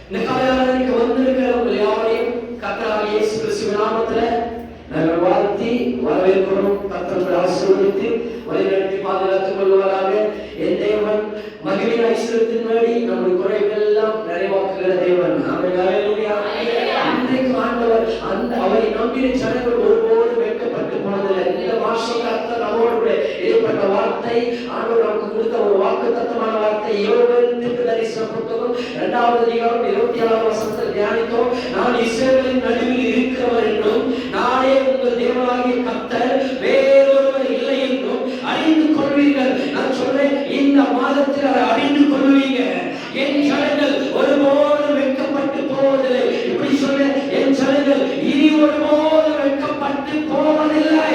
இந்த காலையாளருக்கு வந்திருக்கிற உங்கள் யாவரையும் கர்த்தராகிய இயேசு கிறிஸ்துவின் நாமத்திலே நாங்கள் வாழ்த்தி வரவேற்கிறோம். கர்த்தர் ஆசீர்வதித்து வழிநடத்தி பாதுகாத்துக் கொள்வாராக. என் தேவன் மகிமையின் ஐஸ்வரியத்தின் வழி நம்முடைய குறைகள் எல்லாம் நிறைவாக்குகிற தேவன். இன்றைக்கு ஆண்டவர் அவரை நம்பிய ஜனங்கள் ஒருபோது வெட்கப்பட்டு போனதில்லை. இந்த மாசம் கர்த்தர் நம்மோடு ஏற்பட்ட வார்த்தை, ஆண்டவர் நமக்கு கொடுத்த ஒரு வாக்குத்தத்தமான வார்த்தை. யோவேல் தீர்க்கதரிசன புத்தகம் 2வது அதிகாரம் 27வது வசனத்தில் தியானித்தோம். நான் இஸ்ரவேலின் நடுவில் இருக்கிறவர் என்றும் நானே உங்கள் தேவனாகிய கர்த்தர், வேறொருவர் இல்லை என்றும் அறிந்து கொள்வீர்கள். நான் சொல்றேன், இந்த மாதத்தில் அதை அறிந்து கொள்வீங்க. என் ஜனங்கள் ஒருபோதும் வெட்கப்பட்டு போவதில்லை. இப்படி சொல்ல, என் ஜனங்கள் இனி ஒருபோதும் வெட்கப்பட்டு போவதில்லை.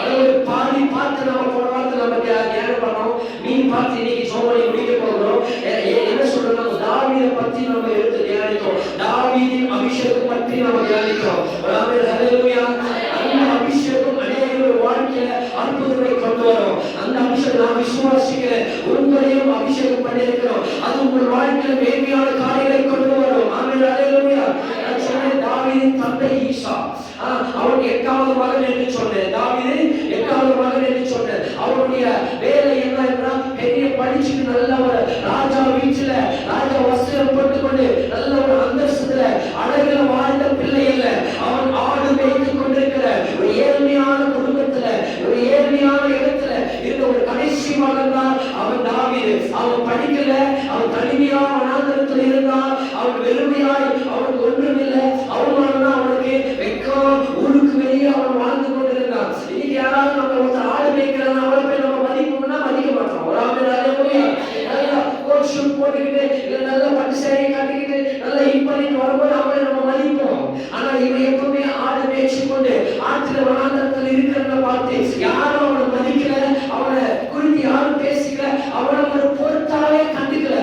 அது பாடி பார்த்து நம்ம போன வாரத்தில் நம்ம தியானம் பண்ணோம். மீன் பார்த்து இன்னைக்கு சோமனை முடிக்க போகிறோம். என்ன சொல்றோம், தாவீதை பற்றி நம்ம எடுத்து தியானித்தோம். தாவீதின் அபிஷேகம் பற்றி நம்ம தியானித்தோம். ஹல்லேலூயா. அந்த அபிஷேகம் அநேகருடைய வாழ்க்கையில அற்புதங்களை கொண்டு வரும். அந்த அபிஷேகம் நான் விசுவாசிக்கிறேன். உங்களையும் அபிஷேகம் பண்ணியிருக்கிறோம். அது உங்கள் வாழ்க்கையில மேன்மையான காரியங்களை கொண்டு வரும். ஆமென். ஹல்லேலூயா. நான் சொன்னேன், தாவீதின் தந்தை ஈசா, அவன் 8வது மகன் என்று சொன்னேன். தாவீது 8வது மகன் என்று சொன்னேன். அவனுடைய வேலை என்ன என்றால், பெரிய படிச்சுட்டு நல்ல ஒரு ராஜா வீட்டுல ராஜா வஸ்திரம் போட்டுக்கொண்டு நல்ல ஒரு அந்தஸ்துல அழகுல வாழ்ந்த பிள்ளை இல்ல. அவன் ஆடு மேய்த்துக் கொண்டிருக்கிற ஒரு ஏழ்மையான குடும்பத்துல, ஒரு ஏழ்மையான இடத்துல இருந்த ஒரு கடைசி மகன் தான் அவன் தாவீது. அவன் படிக்கல, அவன் தனிமையா வனாந்தரத்தில் இருந்தான். அவன் வெறுமையாய், அவனுக்கு ஒன்றுமில்லை. அவமானம் தான் அவனுக்கு, வெக்கம், ஊருக்கு வெளியே அவன் வாழ்ந்து கொண்டிருந்தான். இன்னைக்கு யாராவது நம்ம ஒருத்தர் ஆடு மேய்க்கிறான், அவளை போய் நம்ம மதிப்போம்னா மதிக்க மாட்டோம். ஒரு நல்லா கோட் ஷூட் போட்டுக்கிட்டு, இல்ல நல்ல பட்டு சேரையை காட்டிக்கிட்டு நல்லா பண்ணிட்டு வரும்போது அவளை நம்ம மதிப்போம். ஆனா இவன் எப்பவுமே ஆடு மேய்ச்சி கொண்டு ஆற்றுல வனாந்தரத்தில் இருக்கிறத பார்த்து யாரும் அவனை மதிக்கல, அவனை குறித்து யாரும் பேசிக்கல, அவனை ஒரு பொருட்டாவே கண்டுக்கல.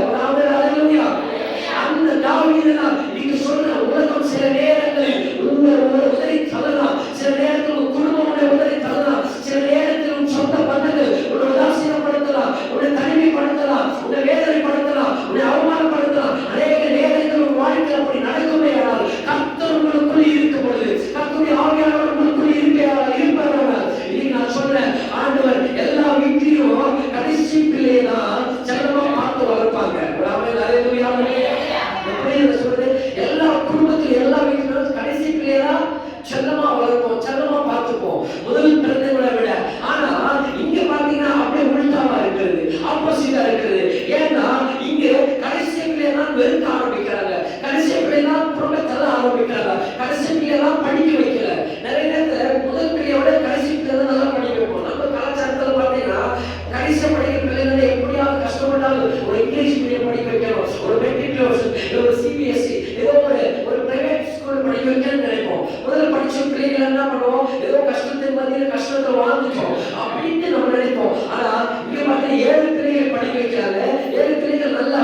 அந்த தாவீதுதான் நீங்க சொல்ற உலகம் சில நேரங்களில் உங்களை உதறி தள்ளலாம். சில நேரத்தில் உங்க குடும்பம் உதறி தள்ளலாம். சில நேரத்தில் உன் சொந்த பந்தங்கள் உன்னை உதாசீனப்படுத்தலாம், உன்னை தனிமைப்படுத்தலாம், உன்னை வேதனைப்படுத்தலாம், உன்னை அவமானப்படுத்தலாம். அநேக நேரங்கள் உன் வாழ்க்கை அப்படி நடக்குமே. ஆனால் கர்த்தர் உங்களுக்குள் இருக்கும் பொழுது, கர்த்தருடைய ஆவியானவர் உங்களுக்குள் இருப்பவர்கள். இன்னைக்கு நான் சொல்றேன், ஆண்டவர் எல்லா வீட்டிலும் கடைசி பிள்ளையை தான் செல்லமா பார்த்து வளர்ப்பாங்க. எல்லா குடும்பத்தில் எல்லா வீட்டிலும் கடைசி பிள்ளையா செல்லமா வளர்ப்போம், செல்லமா பார்த்துப்போம் முதல் பிறந்தவங்களை விட. ஆனா இங்க பாத்தீங்கன்னா அப்படியே உள்டாவா இருக்கிறது, ஆப்போசிட்டா இருக்கிறது. ஏன்னா இங்க கடைசி பிள்ளையா வெறுக்க ஆரம்பிக்கிறாங்க, கடைசி பிள்ளையா புறமே தள்ள ஆரம்பிக்கிறாங்க, கடைசி பிள்ளையா படிக்க வைக்கல. நிறைய நேரத்துல முதல் பிள்ளையோட கடைசி பிள்ளை தான் நல்லா படிக்க வைப்போம். நம்ம கலாச்சாரத்துல பாத்தீங்கன்னா கடைசி படிக்கிற பிள்ளைகளை எப்படியாவது கஷ்டப்பட்டாலும் ஒரு இங்கிலீஷ் மீடியம் படிக்க வைக்கணும், ஒரு மெட்ரிகுலேஷன், ஒரு சிபிஎஸ்சி, ஏதோ ஒரு பிரைவேட் ஸ்கூல் படிக்க வைக்கணும்னு நினைப்போம். முதல்ல படிச்ச பிள்ளைகள் என்ன பண்ணுவோம், ஏதோ கஷ்டத்தின் மத்தியில் கஷ்டத்தை வாழ்ந்துட்டோம் அப்படின்னு நம்ம நினைப்போம். ஆனா இங்க பார்த்தீங்கன்னா 7 பிள்ளைகள் படிக்க வைக்கிறாங்க, 7 பிள்ளைகள் நல்ல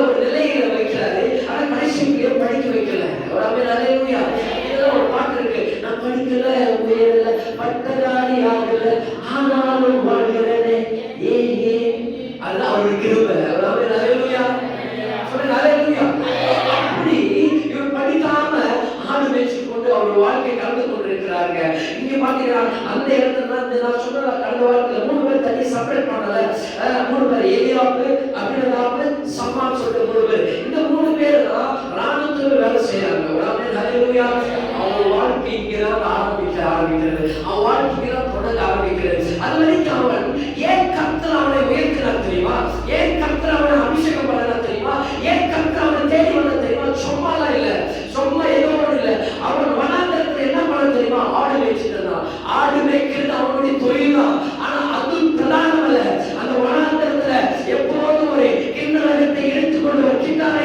ஒரு நிலையில வைக்கிறாரு. ஆனா கடைசி பிள்ளையை படிக்க வைக்கல. ஹல்லேலூயா. இதெல்லாம் ஒரு பாட்டு இருக்கு, நான் படிக்கல, உயரல, பட்டதாரி ஆகல, ஆனாலும் வாழ்கிறேனே ஏ ஏ. அதுதான் அவருக்கு கிருபை. ஹல்லேலூயா. சொல்லுங்க ஹல்லேலூயா. அப்படி இவர் படிக்காம ஆடு மேய்ச்சி கொண்டு அவர் வாழ்க்கை கலந்து கொண்டிருக்கிறாங்க. இங்க பாத்தீங்கன்னா அந்த இடத்துல நான் சொன்ன கடந்த வாரத்துல 3 பேர் தனி செப்பரேட் பண்ணல. 3 பேர் எலியாப்பு, அபினதாப்பு, சம்மான்னு சொல்லிட்டு 3 பேர். இந்த 3 பேர் தான் ராணுவத்துல வேலை செய்யறாங்க. ஹல்லேலூயா. அவங்க வாழ்க்கை இங்கதான் ஆரம்பிக்கிறது, அவன் வாழ்க்கைதான் தொடங்க ஆரம்பிக்கிறது. அது வரைக்கும் அவன் ஏன் கர்த்தர் அவனை உயர்த்தினார் தெரியுமா? ஏன் கர்த்தர் அவனை அபிஷேகம் பண்ணார் தெரியுமா? ஏன் கர்த்தர் அவனை தேடி வந்த தெரியுமா? சும்மாலாம் இல்ல, சும்மா ஏதோ இல்ல. அவன் வனாந்தரத்துல என்ன பண்ண தெரியுமா? ஆடு மேய்ச்சிட்டு இருந்தான். ஆடு மேய்க்கிறது அவனுடைய தொழில் தான். ஆனா அது பிரதானம் அல்ல. அந்த வனாந்தரத்துல எப்போதும் ஒரு கிண்ணறத்தை எடுத்துக்கொண்டு கிட்டாரை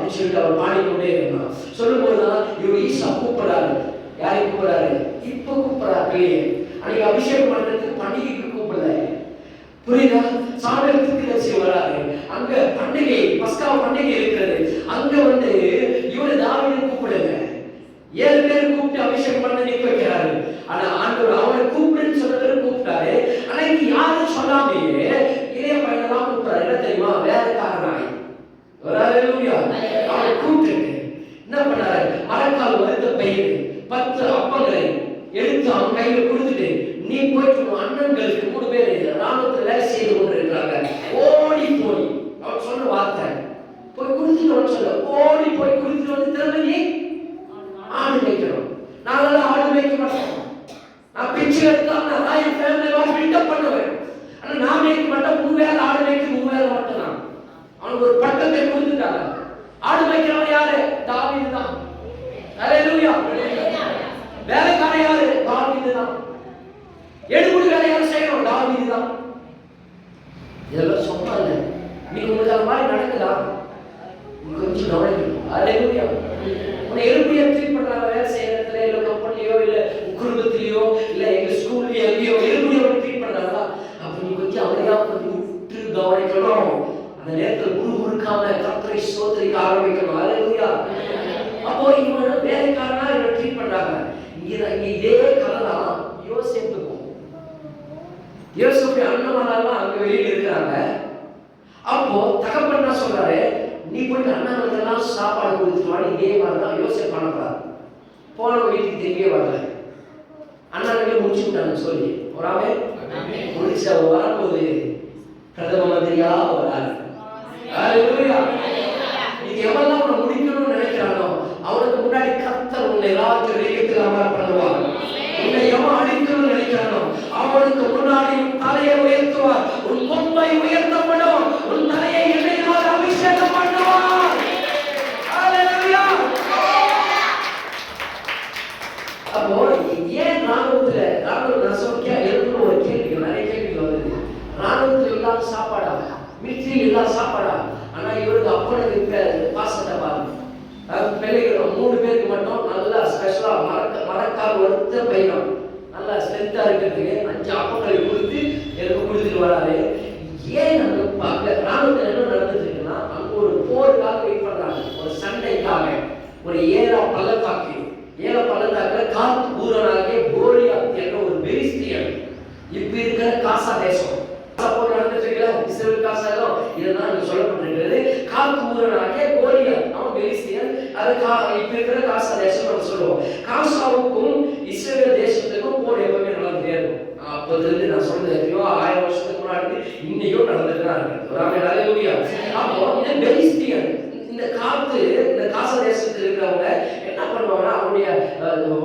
அப்படின்னு சொல்லிட்டு அவர் பாடிக்கொண்டே இருந்தார். சொல்லும் போதுதான் இவர் ஈசா கூப்பிடுறாரு. யாரை கூப்பிடுறாரு? இப்ப கூப்பிடுறாரு பிள்ளையே. அன்னைக்கு அபிஷேகம் பண்றதுக்கு பண்டிகைக்கு கூப்பிடல. புரியுதா? சாமுவேல் தீர்க்கதரிசி வராரு. அங்க பண்டிகை, பஸ்கா பண்டிகை இருக்கிறது. அங்க இவரு தாவீதை கூப்பிடுங்க. 7 பேர் கூப்பிட்டு அபிஷேகம் பண்ண நிக்க வைக்கிறாரு. ஆனா ஆண்டவர் அவனை கூப்பிடுன்னு சொன்னவரை கூப்பிட்டாரு. ஆனா இங்க யாரும் சொல்லாமையே இளைய பையனெல்லாம் கூப்பிட்டாரு. என்ன தெரியுமா? வேலைக்காரனாய். ஹல்லேலூயா. அவனை கூப்பிட்டு என்ன பண்ணாரு? மரக்கால் வறுத்த பயிர் 10 அப்பங்களை எடுத்து அவன் கையில கொடுத்துட்டு, நீ போயிட்டு அண்ணன்களுக்கு 3 பேர் ராணுவத்தில் வேலை செய்து கொண்டு இருக்கிறாங்க, ஓடி போய் அவர் சொன்ன வார்த்தை போய் கொடுத்துட்டு சொல்ல, ஓடி போய் கொடுத்துட்டு வந்து திரும்ப ஆடு மேய்க்கணும். நாங்கெல்லாம் ஆடு மேய்க்க மாட்டோம். நான் பிச்சை எடுத்தால் நான் என் ஃபேமிலியை பில்டப் பண்ணுவேன். ஆனா நான் மேய்க்க மாட்டேன். 3 வேலை ஆடு மேய்க்க 3 வேலை மட்டும் நான். அவனுக்கு ஒரு பட்டத்தை கொடுத்துட்டாங்க. ஆடு மேய்க்கிறவன் யாரு? தாவீது தான். ஹல்லேலூயா. வேலைக்காரன் யாரு? தாவீது தான். எடுபடி வேலை யாரு செய்யணும்? தாவீது தான். இதெல்லாம் சொன்னா இல்லை. நீங்க உங்களுக்கு அந்த மாதிரி நடக்குதா? கொஞ்சம் கவனிக்கணும். ஹல்லேலூயா. உன்னை எடுபடியா ட்ரீட் பண்றாங்க வேலை செய்யற இடத்துல, இல்ல கம்பெனியோ, இல்ல குடும்பத்திலயோ, இல்ல எங்க ஸ்கூல்லயோ, எங்கேயோ எடுபடியா ட்ரீட் பண்றாங்களா? அப்ப நீ கொஞ்சம் அமைதியா கொஞ்சம் விட்டு கவனிக்கணும். அந்த நேரத்தில் குறுகுறுக்காம கர்த்தரை ஸ்தோத்திரிக்க ஆரம்பிக்கணும். ஹல்லேலூயா. அப்போ இவங்க வேலைக்காரனா இவரை ட்ரீட் பண்றாங்க. இங்க இதே கதை தான் யோசேப்புக்கும். யோசேப்பு அண்ணன்மாரெல்லாம் அங்க வெளியில இருக்கிறாங்க. அப்போ தகப்பன் என்ன சொல்றாரு? நீ போயிட்டு அண்ணனுக்கெல்லாம் சாப்பாடு கொடுத்துட்டு வாடி. இதே மாதிரி தான் யோசேப்பு பண்ணக்கூடாது. போன வீட்டுக்கு திரும்பியே வரல. அண்ணனுக்கே முடிச்சு விட்டான்னு சொல்லி வராமே முடிச்ச வரும்போது பிரதம மந்திரியா வராரு. நீங்க எவெல்லாம் உன்னை முடிக்கணும்னு நினைக்கிறானோ அவனுக்கு முன்னாடி கர்த்தர் உன்னை ராஜரீகத்தில் அமர பண்ணுவார். உன்னை எவன் அழிக்கணும்னு நினைக்கிறானோ அவனுக்கு முன்னாடி உன் தலையை உயர்த்துவார். உன் கொம்பை உயர்த்தப்படும். உன் தலையை எண்ணெயினால் அபிஷேகம் பண்ணுவார். ஹல்லேலூயா. அப்போ ஏன் ராணுவ நசோக்கியா எழுப்புற ஒரு கேள்விகள், நிறைய கேள்விகள் வருது. ராணுவத்தில் இல்லாத சாப்பாடா? மிலிட்டரியில் இல்லாத சாப்பாடா? ஆனா இவருக்கு அப்பனுக்கு பாசத்தை பாருங்க. பிள்ளைகள் 3 பேருக்கு மட்டும் நல்லா ஸ்பெஷலா மரக்கால் வறுத்த பையன் நல்லா ஸ்ட்ரென்த்தா இருக்கிறதுக்கு 5 அப்பங்களை கொடுத்து எனக்கு கொடுத்துட்டு வராரு. ஏன் அங்க ராணுவத்தில் என்ன நடந்துட்டு இருக்குன்னா, அங்க ஒரு போருக்காக வெயிட் பண்றாங்க, ஒரு சண்டைக்காக. ஒரு ஏலா பள்ளத்தாக்கு காத்து பூரனாகிய கோலியாத் என்ற ஒரு பெலிஸ்தியன், இப்ப இருக்கிற காசா தேசம் நடந்துட்டு இஸ்ரேல் காசாலும் இதுதான் சொல்லப்பட்டிருக்கிறது. காத்து பூரனாகிய கோலியாத் அவன் பெலிஸ்தியன். அது இப்ப இருக்கிற காசா தேசம் நம்ம சொல்லுவோம். காசாவுக்கும் இஸ்ரேல் தேசத்துக்கும் போர் எப்பவுமே நடந்துட்டே இருக்கும். அப்போது நான் சொல்றது 1000 வருஷத்துக்கு முன்னாடி இன்னைக்கும் நடந்துட்டு தான் இருக்கு. அப்போ இந்த பெலிஸ்தியன், இந்த காசா தேசத்தில் இருக்கிறவங்க என்ன பண்ணுவாங்கன்னா, அவருடைய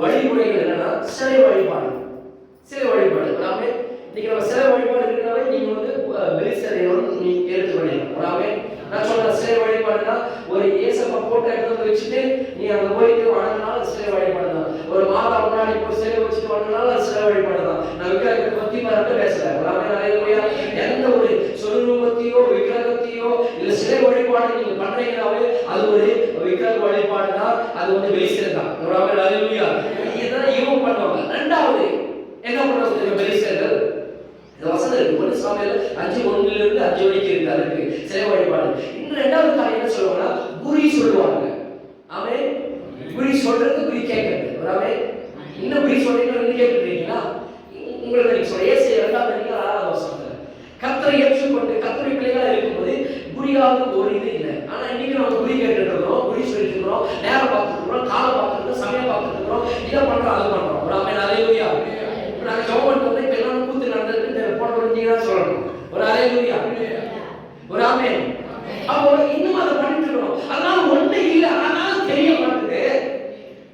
வழிமுறைகள் என்னன்னா சிலை வழிபாடு. இன்னைக்கு நம்ம சிலை வழிபாடு இருக்கிறனால நீங்க பெலிஸ்தியரோட நீங்க எடுத்து பண்ணிடலாம். நான் சொல்ற சிலை வழிபாடுனா ஒரு ஏசப்பா போட்டோ எடுத்து வச்சுட்டு நீ அங்க போயிட்டு வணங்கினாலும் சிலை வழிபாடு தான். ஒரு மாதா முன்னாடி போய் சிலை வச்சுட்டு வணங்கினாலும் அது சிலை வழிபாடு தான். நான் விக்கிரகத்தை பத்தி மட்டும் பேசல. எந்த ஒரு சொரூபத்தையோ விக்கிரகத்தையோ இல்ல சிலை வழிபாடு நீங்க பண்றீங்கன்னாவே அது ஒரு விக்கிரக வழிபாடு தான். அது பெலிஸ்தியர் தான். இதுதான் இவங்க பண்ணுவாங்க. ரெண்டாவது என்ன பண்ணுவாங்க பெலிஸ்தியர்கள்? இந்த வசனம் இருக்கு. 1 சாமுவேல் 5:1 5 வரைக்கும் இருக்கு. அதுக்கு சிலை வழிபாடு. இன்னும் ரெண்டாவது காரியம் என்ன சொல்லுவாங்கன்னா, குறி சொல்லுவாங்க. ஆமென். குறி சொல்றது, குறி கேட்கறது. ஆமென். இன்னும் குறி சொல்றீங்க கேட்கிறீங்களா? உங்களுக்கு நீங்க சொல்ற ஏசாயா 2:6 வசனம் கர்த்தரை ஏற்றுக்கொண்டு கர்த்தருடைய பிள்ளைகளா இருக்கும்போது குறியாவது ஒரு இது இல்லை. ஆனா இன்னைக்கு நம்ம குறி கேட்டுட்டு இருக்கிறோம், குறி சொல்லிட்டு இருக்கிறோம், நேரம் பார்த்துட்டு இருக்கிறோம், காலம் பார்த்துட்டு இருக்கிறோம், சமயம் பார்த்துட்டு இருக்கிறோம், இதை பண்றோம் அதை பண்றோம். ஆமென். ஹல்லேலூயா. நாங்க கவர்மெண்ட் வந்து இப்பெல்லாம் கூத்து நடந்துட்டு போன தான் சொல்லணும். ஒரு ஹல்லேலூயா. ஒரு ஆமென். அப்போ இன்னும் அதை பண்ணிட்டு இருக்கோம். அதனால ஒண்ணு இல்லை. ஆனாலும் தெரிய மாட்டேங்குது.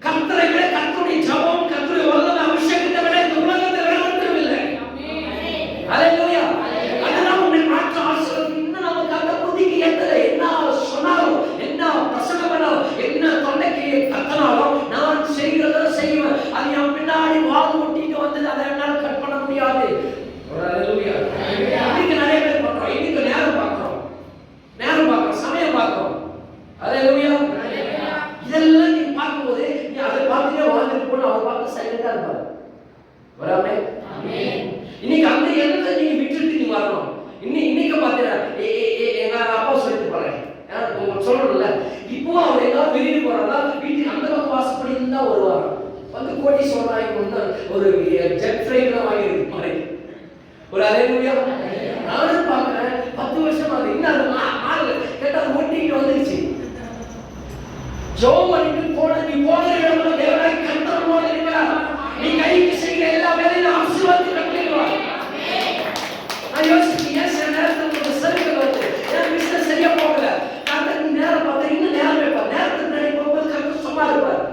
கர்த்தரை விட கர்த்தருடைய ஜெபம், கர்த்தருடைய வல்லமை அபிஷேகத்தை விட இந்த உலகத்தில் வேற ஒன்றும் இல்லை. ஹல்லேலூயா. அதனால உன்னை மாற்ற ஆசீர்வாதம் இன்னும் நமக்கு அந்த புத்திக்கு எத்தனை என்ன சொன்னாலும், என்ன பிரசங்கம் பண்ணாலும், என்ன தொண்டைக்கு கத்தனாலும் நான் செய்கிறத செய்வேன். அது என் பின்னாடி வாது ஒட்டிட்டு வந்தது அதை என்னால் கட் பண்ண முடியாது. இன்னைக்கு நிறைய பேர் பண்றோம். இன்னைக்கு நேரம் பார்க்கிறோம், சமயம் இருப்பாரு. வராமே. இன்னைக்கு அந்த எண்ணத்தை நீங்க விட்டுட்டு நீங்க வரணும். இன்னைக்கு பாத்தீங்கன்னா எங்க அப்பா சொல்லிட்டு போறேன் சொல்லணும்ல. இப்போ அவர் எல்லாம் வெளியே போறாரா வீட்டுக்கு அந்த பக்கம் வாசப்படி இருந்தா வருவார். வந்து கோடீஸ்வரன் ஆகி கொண்டு ஒரு ஜெட் ஃபிளைட்லாம் வாங்கி மாதிரி ஒரு அலையா நானும் பாக்குறேன். 10 வருஷம் ஆகுது. இன்னும் அந்த ஆள் கேட்டா ஓட்டிட்டு வந்துருச்சு. ஜோம் பண்ணிட்டு போன நீ போன இடத்துல தேவனாய் கர்த்தர் போல இருக்கிறார். நீ கைக்கு செய்கிற எல்லா வேலையும் ஆசீர்வாதத்தை கட்டளையிடுவார். நான் யோசிச்சேன் சில நேரத்தில் ஒரு சர்க்கிள் வந்து என் பிசினஸ் சரியா போகல. கர்த்தர் நேரம் பார்த்தா இன்னும் நேரம் வைப்பார். நேரத்துக்கு முன்னாடி போகும்போது கர்த்தர் சும்மா இருப்பார்.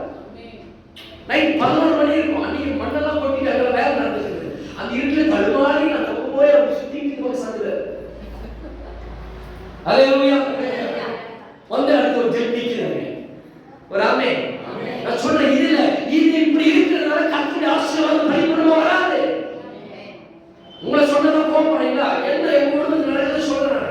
நைட் 11 மணி இருக்கும். அன்னைக்கு மண்ணெல்லாம் கொட்டிட்டு அங்கே வேலை நடந்துருக்கு. அந்த இருட்டுல தடுமாறி அந்த போய் அப்படி சுத்திட்டு போய் சந்துல அல்லேலூயா வந்து அடுத்து ஒரு ஜெட் நிக்கிறாங்க. ஒரு ஆமென். நான் சொல்றேன் இது இப்படி இருக்கிறதுனால கர்த்தருடைய ஆசீர்வாதம் பரிபூர்ணமா வராது. உங்களை சொன்னதா கோபப்படுறீங்களா? என்ன உங்களுக்கு நடக்குது சொல்றேன்.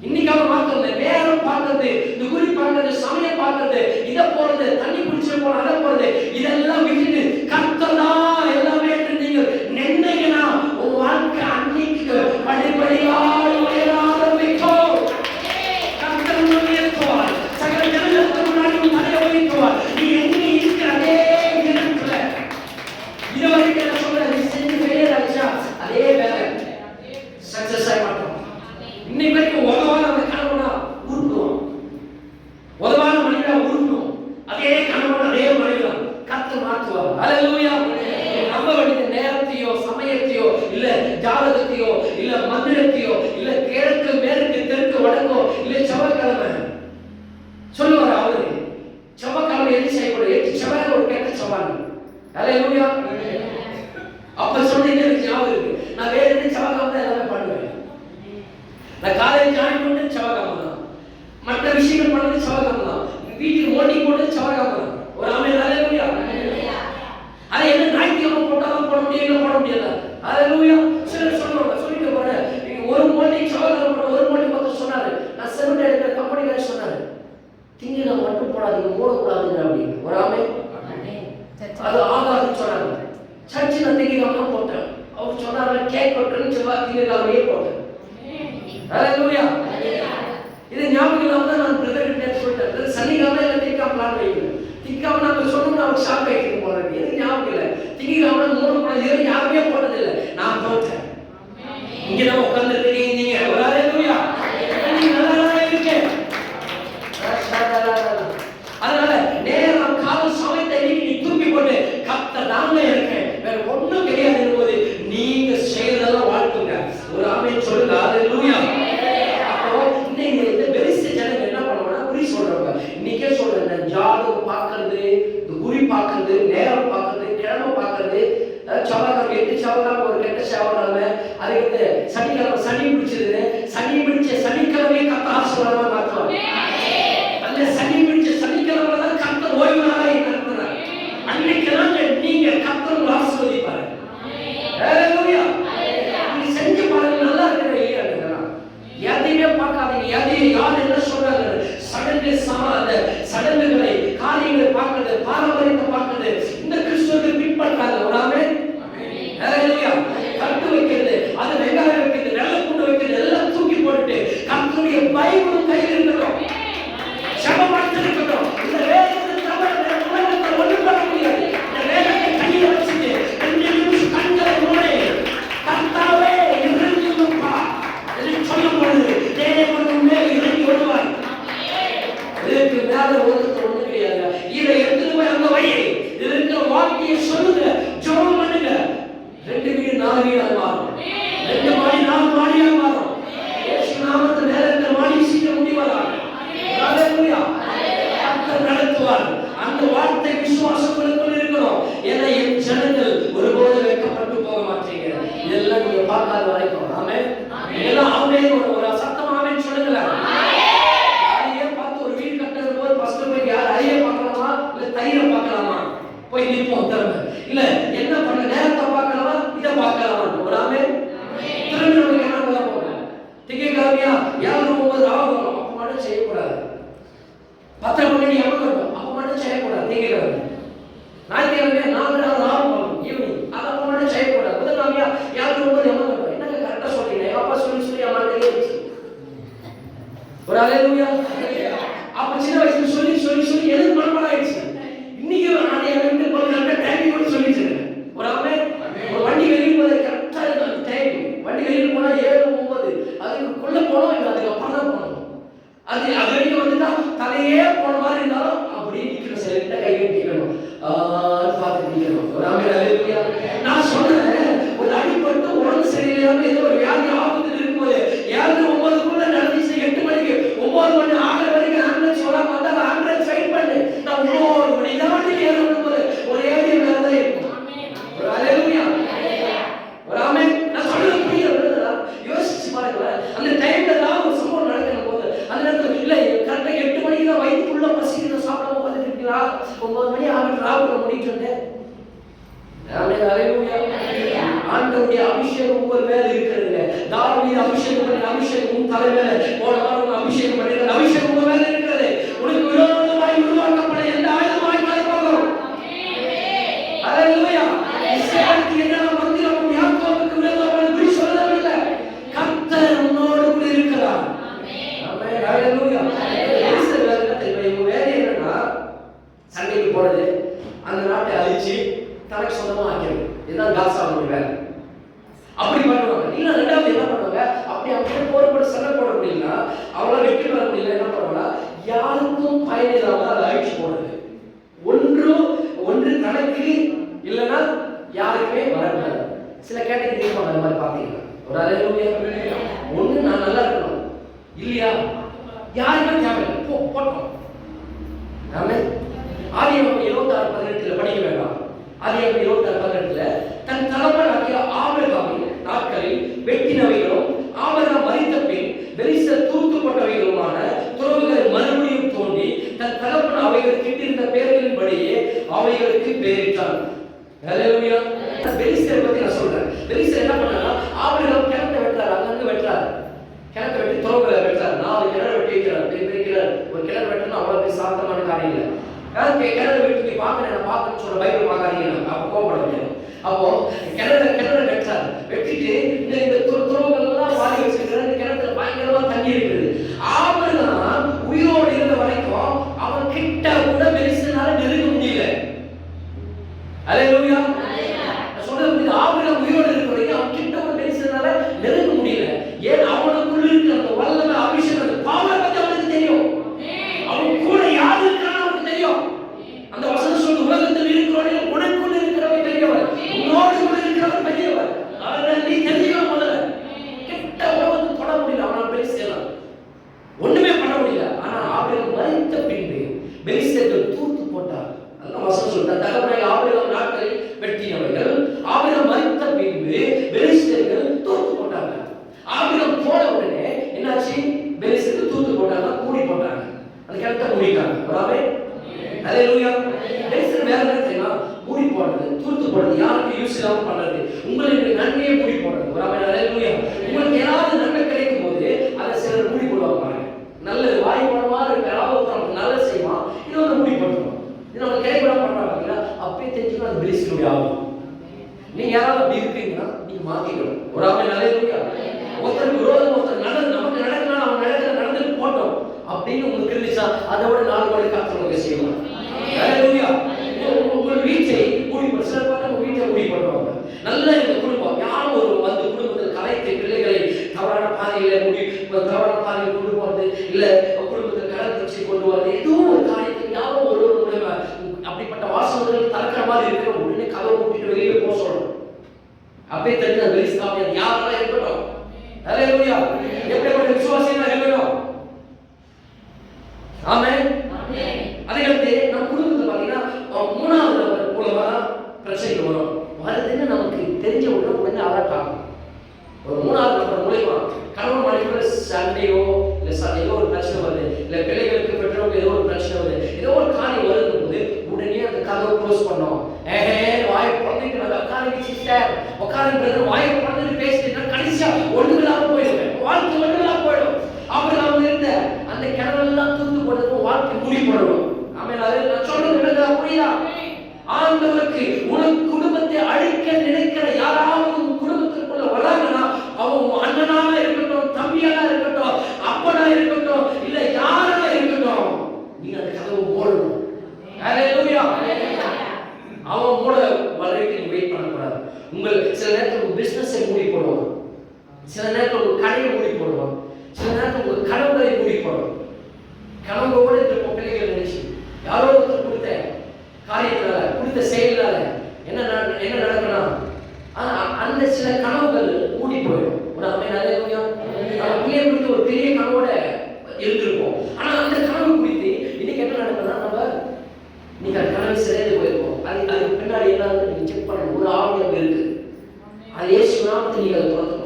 இன்னைக்கு அவன் மாத்தல நேரம் பார்க்கறது, இந்த குறி பார்க்கறது, சமயம் பார்க்கறது, இத போறது, தண்ணி குடிச்சு போற அத போறது, இதெல்லாம் விட்டுட்டு கர்த்தர் தான் எல்லாமே நீங்க நினைங்கன்னா உங்க வாழ்க்கை அன்னைக்கு படிப்படியா உயர ஆரம்பிக்கும். கர்த்தர் உயர்த்துவார். சகல ஜனங்களுக்கு முன்னாடி தலையை உயர்த்துவார். நீ எங்க இருக்கிற அதே இடத்துல இதுவரைக்கும் என்ன சொல்ற நீ செஞ்சு ஃபெயிலியர் ஆச்சா அதே வேலை சக்சஸ் ஆக மாட்டோம். இன்னைக்கு வரைக்கும் உதவான அந்த கணவனா உருட்டுவோம். உதவான மனிதனா உருட்டணும். அதே கணவன் அதே மனிதன் கர்த்தர் மாற்றுவார். அல்லேலூயா. நம்ம வேண்டிய நேரத்தையோ சமயத்தையோ இல்ல ஜாதகத்தையோ இல்ல மந்திரத்தையோ இல்ல கிழக்கு மேற்கு தெற்கு வடக்கோ இல்ல செவ்வாய்க்கிழமை சொல்லுவார் அவரு. செவ்வாய்க்கிழமை எது செய்யக்கூடாது. செவ்வாய் ஒரு கெட்ட செவ்வாய். அல்லேலூயா. அப்ப சொன்னீங்க எனக்கு ஞாபகம் இருக்கு. நான் வேற எது செவ்வாய்க்கிழமை எல்லாமே பண்ணுவேன். நான் காலேஜ் ஜாயின் பண்ணது செவ்வாய்க்கிழமை தான். மற்ற விஷயங்கள் பண்ணது செவ்வாய்க்கிழமை தான். வீட்டுக்கு மோட்டி போட்டது செவ்வாய்க்கிழமை தான். ஒரு ஆமென். அல்லேலூயா. அதை என்ன ஞாயிற்றுக்கிழமை போட்டாலும் போட முடியல போட முடியல. அல்லேலூயா. சிலர் சொல்லுவாங்க சொல்லிட்டு போறேன் நீங்க ஒரு மோட்டி செவ்வாய்க்கிழமை போட்ட ஒரு மோட்டி பார்த்து சொன்னாரு. நான் செவன்ட் எடுக்கிற கம்பெனிக்கார சொன்னாரு திங்கக்கிழமை மட்டும் போடாதீங்க மூடக்கூடாதுங்க அப்படின்னு. ஒரு ஆமென். அது ஆகாதுன்னு சொன்னாங்க. சர்ச்சு நான் திங்கக்கிழமை போட்டேன். அவர் சொன்னாரு கேக் வெட்டுறேன்னு செவ்வாய் திங்கக்கிழமையே போட்டேன். அல்லேலூயா. இது ஞாபகம் இல்லாம தான் நான் பிரதர் கிட்ட சொல்லிட்டேன். சனிக்கிழமை இல்லை திங்கக்கிழமை பிளான் வைக்கிறேன். திங்கக்கிழமை நான் சொன்னோம்னு அவர் ஷாக் ஆகிட்டு போறாரு. எது ஞாபகம் இல்லை. திங்கக்கிழமை மூடக்கூடாது இது யாருமே போட்டதில்லை. நான் போட்டேன். இங்க தான் உட்கார்ந்து இருக்கீங்க. ஒரு அல்லேலூயா. நல்லா இருக்கு. அதனால நேரம் காலம் சமயத்தை நீ தூக்கி போட்டு கர்த்தர் நாங்க இருக்கேன் வேற ஒண்ணும் கிடையாது போது நீங்க செய்யறதெல்லாம் வாழ்த்துங்க. ஒரு ஆமென் சொல்லுங்க. அல்லேலூயா. அப்போ இன்னைக்கு இந்த பெரிச ஜனங்க என்ன பண்ணுவாங்கன்னா குறி சொல்றாங்க. இன்னைக்கே சொல்றேன் ஜாதகம் பார்க்கறது, குறி பார்க்கறது, நேரம் பார்க்கறது, கிழமை பார்க்கறது, செவ்வாய்க்கிழமை 8 செவ்வாய்க்கிழமை ஒரு கெட்ட செவ்வாய்க்கிழமை, அதுக்கு சனிக்கிழமை சனி பிடிச்சது, சனி பிடிச்ச சனிக்கிழமையே கர்த்தர் ஆசீர்வாதமா மாற்றுவாங்க. அந்த சனி பிடிச்ச சனிக்கிழமை தான் கர்த்தர் ஓய்வு நாளாக நடத்துறார். அன்னைக்கெல்லாம் நீங்க கர்த்தர் ஆசீர்வதிப்பாரு. அல்லேலூயா. நீ செஞ்சு பாருங்க நல்லா இருக்கிற இல்லையா? எதையுமே பார்க்காதீங்க. எதையும் யார் என்ன சொல்றாங்க சடங்குகளை காரியங்களை பார்க்கிறது, பாரம்பரியத்தை பார்க்கிறது இந்த கிறிஸ்துவுக்கு பின்பற்றாங்க. ஒரு ஆமென். அல்லேலூயா. கட்டு வைக்கிறது, அது வெங்காயம் வைக்கிறது, வெள்ளப்பூண்டு வைக்கிறது எல்லாம் தூக்கி போட்டுட்டு கர்த்தருடைய பைபிள் கையில் இருக்கட்டும், சபமாட்டு இருக்கட்டும். இந்த வேதத்தை தவிர வேற உலகத்தை ஒன்றும் பண்ண முடியாது. இந்த வேதத்தை கையில் வச்சுட்டு 2 நிமிஷம் கண்களை மூடி கர்த்தாவே இறங்குங்கப்பா என்று சொல்லும் பொழுது தேவன் மேல் இறங்கி வருவார். இதற்கு மேல உலகத்தை ஒன்றும் கிடையாது. இதை எடுத்துட்டு போய் அங்க வை. இதற்கு வாக்கியை சொல்லுங்க, ஜெபம் பண்ணுங்க. 2 வீடு 4 வீடு மாறும். 2 மாடி 4 மாடியா மாறும். இயேசு நாமத்தில் மேல இருக்கிற மாடி சீக்கிரம் முடிவதாக. அல்லேலூயா. கர்த்தர் நடத்துவார். அந்த வார்த்தை விசுவாசத்துக்குள் இருக்கணும். ஏன்னா என் ஜனங்கள் ஒருபோது வெட்கப்பட்டு போக மாட்டீங்க. இதெல்லாம் நீங்க பார்க்காத வரைக்கும். ஆமென். இதெல்லாம் ஆமென். ஒரு சத்தம் ஆமென் சொல்லுங்களேன். அதையே பார்த்து ஒரு வீடு கட்டுறது போது ஃபர்ஸ்ட் போய் யார் அதையே பார்க்கலாமா இல்ல தயிரை பார்க்கலாமா போய் நிற்போம் திறமை இல்ல என்ன பண்ண நேரத்தை பார்க்கலாமா இதை பார்க்கலாமா. ஒரு ஆமென். திரும்பி நமக்கு என்ன பண்ண போறோம்? திங்கக்கிழமையா 7:30 ஆகும். அப்ப மட்டும் செய்யக்கூடாது. 10 மணி எவ்வளவு அப்ப மட்டும் செய்யக்கூடாது. திங்கக்கிழமை ஞாயிற்றுக்கிழமை 4 ஆகும். ஒரு அல்லேலூயா. அப்ப சின்ன வயசுல சொல்லி சொல்லி சொல்லி எதுக்கு மனப்பாடம் ஆயிடுச்சு. இன்னைக்கு நான் என்கிட்ட ஒரு நல்ல டைமிங் கூட சொல்லிட்டு ஒரு ஆமென். ஒரு வண்டி வெளியே போறது கரெக்டா இருக்கும் டைம். வண்டி வெளியே போனா 7 9 அதுக்குள்ள போனோம், இல்லை அதுக்கு அப்புறம் தான் போனோம். அது வரைக்கும் வந்துட்டா தலையே போன மாதிரி இருந்தாலும் அப்படியே நிக்கணும், சரியா கை கட்டிக்கணும், பார்த்து நிக்கணும். ஒரு ஆமென் அல்லேலூயா. நான் சொன்னேன், ஒரு அடிபட்டு உடம்பு சரியில்லாம ஏதோ ஒரு வியாதி ஆபத்தில் இருக்கும்போது 7 9க்குள்ள நடந்துச்சு. 8 மணிக்கு 9 மணி ஆகிற வரைக்கும் ஆம்புலன்ஸ் வர மாட்டாங்க. ஆம்புலன்ஸ் வெயிட் பண்ணு. நான் 9 மணி தான் வண்டி ஏறணும் போது ஒரு ஏரியா மேல தான் இருக்கும். ஒரு அல்லேலூயா. ஒரு ஆமென். நான் சொல்றது புரியுதா? யோசிச்சு பாருங்க. அந்த டைம்ல தான் ஒரு சம்பவம் நடக்கணும் போது அந்த நேரத்துல இல்ல கரெக்டா 8 மணிக்கு தான் வயிற்றுக்குள்ள பசிக்குது, சாப்பிடாம உட்கார்ந்துட்டு இருக்கீங்களா? 9 மணி ஆகிட்டு ராவுல முடிட்டு வந்தேன். ஆமென் அல்லேலூயா. ஆண்டவருடைய அபிஷேகம் உங்க மேல இருக்கிறது. தாவீது அபிஷேகம் பண்ணி அபிஷேகம் உன் தலை மேல போன வாரம் அபிஷேகம் பண்ணி அபிஷேகம் உங்க மேல இருக்கிறது. உனக்கு விரோதமாய் உருவாக்கப்பட எந்த ஆயுதமாய் போகும். அல்லேலூயா. இஸ்ரவேலுக்கு எதிரான மந்திரம் யாக்கோபுக்கு விரோதமாக குறி சொல்லவில்லை. கர்த்தர் உன்னோடு கூட இருக்கிறார். ஆமென் அல்லேலூயா. இஸ்ரவேலுக்கு வேற என்னன்னா சண்டைக்கு போறது, அந்த நாட்டை அழிச்சு தனக்கு சொந்தமா ஆக்கிறது. இதுதான் காசாவுடைய வேலை. அப்படி பண்ணுவாங்க. இல்ல ரெண்டாவது என்ன பண்ணுவாங்க, அப்படியே போர் போட்டு சண்டை போட முடியல, அவங்கள வெற்றி பெற முடியல, என்ன பண்ணுவாங்க, யாருக்கும் பயன் இல்லாம அதை அழிச்சு போடுறது. ஒன்று தனக்கு இல்லைன்னா யாருக்குமே வரக்கூடாது. சில கேட்டகரி இருப்பாங்க அந்த மாதிரி பாத்தீங்கன்னா. ஒரு அல்லேலூயா. ஒண்ணு நான் நல்லா இருக்கணும், இல்லையா யாருமே தேவையில்லை, போட்டோம். ஆமென். ஆதியாகமம் 26:18 படிக்க வேண்டாம். ஆதியாகமம் 26:18 தன் தகப்பனாகிய ஆபிரகாமின் நாட்களில் வெட்டினவைகளும் ஆபிரகாம் மரித்த பின் பெலிஸ்தர் தூர்த்துப்பட்டவைகளுமான துறவுகள் மறுபடியும் தோன்றி தன் தகப்பன் அவைகளுக்கு இட்டிருந்த பெயர்களின்படியே அவைகளுக்கு பெயரிட்டான். அல்லேலூயா. பெலிஸ்தரை பத்தி நான் சொல்றேன். பெலிஸ்தர் என்ன பண்ணாங்க, ஆபிரகாம் கிணத்தை வெட்டுறாரு, அங்கங்க வெட்டுறாரு, கிணத்தை வெட்டி துறவுகளை வெட்டுறாரு. 4 கிணறு வெட்டி வைக்கிறார். பெரிய கிணறு. ஒரு கிணறு வெட்டணும் அவ்வளவு சாந்தமான காரியம் இல்லை. கிணறு வெட்டி பார்க்கணும்னு சொல்ற பைபிள் பார்க்காதீங்க, அப்போ கோபப்பட முடியும். அப்போ கிணறு வெட்டாரு. வெட்டிட்டு இந்த துறவுகள் எல்லாம் வாரி வச்சிருக்கிற இந்த கிணத்துல பயங்கரமா தண்ணி இருக்குது. ஆபிரகாம் உயிரோடு இருந்த வரைக்கும் அவன் கிட்ட கூட பெலிஸ்தனால நெருங்க முடியல. அல்லேலூயா. சொல்றது ஆபிரகாம் உயிரோடு இருக்க வரைக்கும் அவன் கிட்ட கூட பெலிஸ்தனால நெருங்க முடியல. ஏன் அவனுக்குள்ள இருக்கிற அந்த வல்லமை அபிஷேகம் பவரை பத்தி அவனுக்கு தெரியும். அவன் கூட யாரு இருக்கான்னு அவனுக்கு தெரியும். அந்த வசனம் சொல்லுது, உலகத்தில் இருக்கிறவனே உனக்குள்ள இருக்கிறவன் பெரியவர், உன்னோடு கூட இருக்கிறவன் பெரியவர். அவன் நீ தெரிஞ்சுக்கணும். முதல்ல கிட்ட உலகத்துக்கு தொட முடியல, அவனால் பெலிஸ்தேன் ஒண்ணுமே பண்ண முடியல. ஆனா ஆபிரகாம் மரித்த பின்பு பெலிஸ்தர்கள் தூர்த்து போட்டார். அந்த வசனம் சொல்லுது, தகப்பனாகிய ஆபிரகாம் நாட்களில் வெட்டினவைகள் ஆபிரகாம் மரித்த பின்பு பெலிஸ்தர்கள் தூர்த்து போட்டாங்க. ஆபிரகாம் போன உடனே என்னாச்சு, பெலிஸ்தர்கள் தூர்த்து போட்டாங்க, மூடி போட்டாங்க, அந்த கிணத்தை மூடிட்டாங்க. வராமே அல்லேலூயா. பெலிஸ்தர் வேற என்ன தெரியுமா, மூடி போடுறது, தூர்த்து போடுறது, யாருக்கு யூஸ் இல்லாம பண்றது, உங்களுக்கு நன்மையை மூடி போடுறது. வராமே அல்லேலூயா. உங்களுக்கு ஏதாவது நன்மை கிடைக்கும் போது அதை சிலர் மூடி போடுவாங்க. பாருங்க, நல்லது வாய் போனமா இருக்கு, யாராவது நல்லது செய்வான், இது வந்து மூடி போட்டுருவோம். இது நம்ம கிடைக்கூடாம பண்றாங்க பார்த்தீங்களா, அப்பயே தெரிஞ்சுக்கணும் அது பெலிஸ்தருடைய ஆகும். நீங்க யாராவது அப்படி இருக்கீங்கன்னா நீங்க மாத்திக்கணும். ஒரு ஆமே அல்லேலூயா. ஒருத்தருக்கு விரோதம் ஒருத்தர் நடந்து நமக்கு நடக்கலாம், அவன் நடந்துட்டு போட்டோம் அப்படின்னு உங்களுக்கு இருந்துச்சா, அதை விட 4 மணி காத்துறவங்க செய்வாங்க. அல்லேலூயா. உங்கள் வீட்டை மூடி போட்டு, சில பேர் உங்க வீட்டை மூடி போடுவாங்க. நல்ல இந்த குடும்பம் யாரும் ஒரு வந்து குடும்பத்தில் கலைத்து பிள்ளைகளை தவறான பாதையில தவறான பாதையில் கொண்டு போறது, இல்ல குடும்பத்தில் கலந்துச்சு கொண்டு வரது, ஏதோ ஒரு காரியத்தில் யாரும் ஒரு மூலமா அப்படிப்பட்ட வாசகங்கள் திறக்கிற மாதிரி இருக்கிற உடனே கதவை மூட்டிட்டு வெளியில போக சொல்லணும். அப்படியே தெரிஞ்ச பெலிஸ்தர் யாரெல்லாம் இருக்கட்டும். அல்லேலூயா. எப்படிப்பட்ட விசுவாசியா இருக்கணும். ஆமென். அதே நம்ம குடும்பத்தில் பாத்தீங்கன்னா 3வது நபர் மூலமா பிரச்சனைகள் வரும். வருதுன்னு நமக்கு தெரிஞ்ச உடனே அலர்ட் ஆகும். ஒரு 3வது நபர் மூலமா கணவன் மனைவியோட சண்டையோ இல்ல ஏதோ ஒரு பிரச்சனை வருது, இல்ல பிள்ளைகளுக்கு பெற்றோருக்கு ஏதோ ஒரு பிரச்சனை வருது, ஏதோ ஒரு காரியம் வருது போது உடனே அந்த கதவை க்ளோஸ் பண்ணோம். வாயை குழந்தைக்கு நாங்கள் உட்காந்து சிஸ்டர் உட்காந்து வாயை குழந்தைன்னு பேசிட்டு கடைசியா ஒண்ணுமில்லாம போயிடுவேன், வாழ்க்கை ஒண்ணுமில்லாம போயிடும். அப்படி அவங்க இருந்த அந்த கிணறெல்லாம் தூத்து போடுறதும் வாழ்க்கை மூடி போடணும். ஆமென். நான் சொல்றது புரியுதா? ஆண்டவருக்கு உனக்கு குடும்பத்தை அழிக்க நினைக்கிற யாராவது குடும்பத்திற்குள்ள வராங்கன்னா அவன் அண்ணனாக இருக்கட்டும், தம்பியாக இருக்கட்டும், அப்பனா இருக்கட்டும், சில நேரத்தில் உங்க பிசினஸை மூடி போடுவான், சில நேரத்தில் உங்க கடையை மூடி போடுவான், சில நேரத்தில் உங்க கனவுகளை மூடி போடுவான். கனவோடு இருக்க பிள்ளைகள் நினைச்சு யாரோ ஒருத்தர் கொடுத்த காரியத்தினால கொடுத்த செயலால என்ன நடக்கணும், அந்த சில கனவுகள் மூடி போயிடும். ஒரு அமைதியாக நம்ம பிள்ளைய குறித்து ஒரு பெரிய கனவோட இருந்திருப்போம். ஆனா அந்த கனவு குறித்து இன்னைக்கு என்ன நடக்குதுன்னா நம்ம நீங்க அந்த கனவை சிறைந்து போயிருப்போம். அதுக்கு பின்னாடி என்ன நீங்க செக் பண்ணணும். ஒரு ஆவியம் இருக்கு, அது இயேசு நாமத்தை நீங்க அதை துறக்கணும்.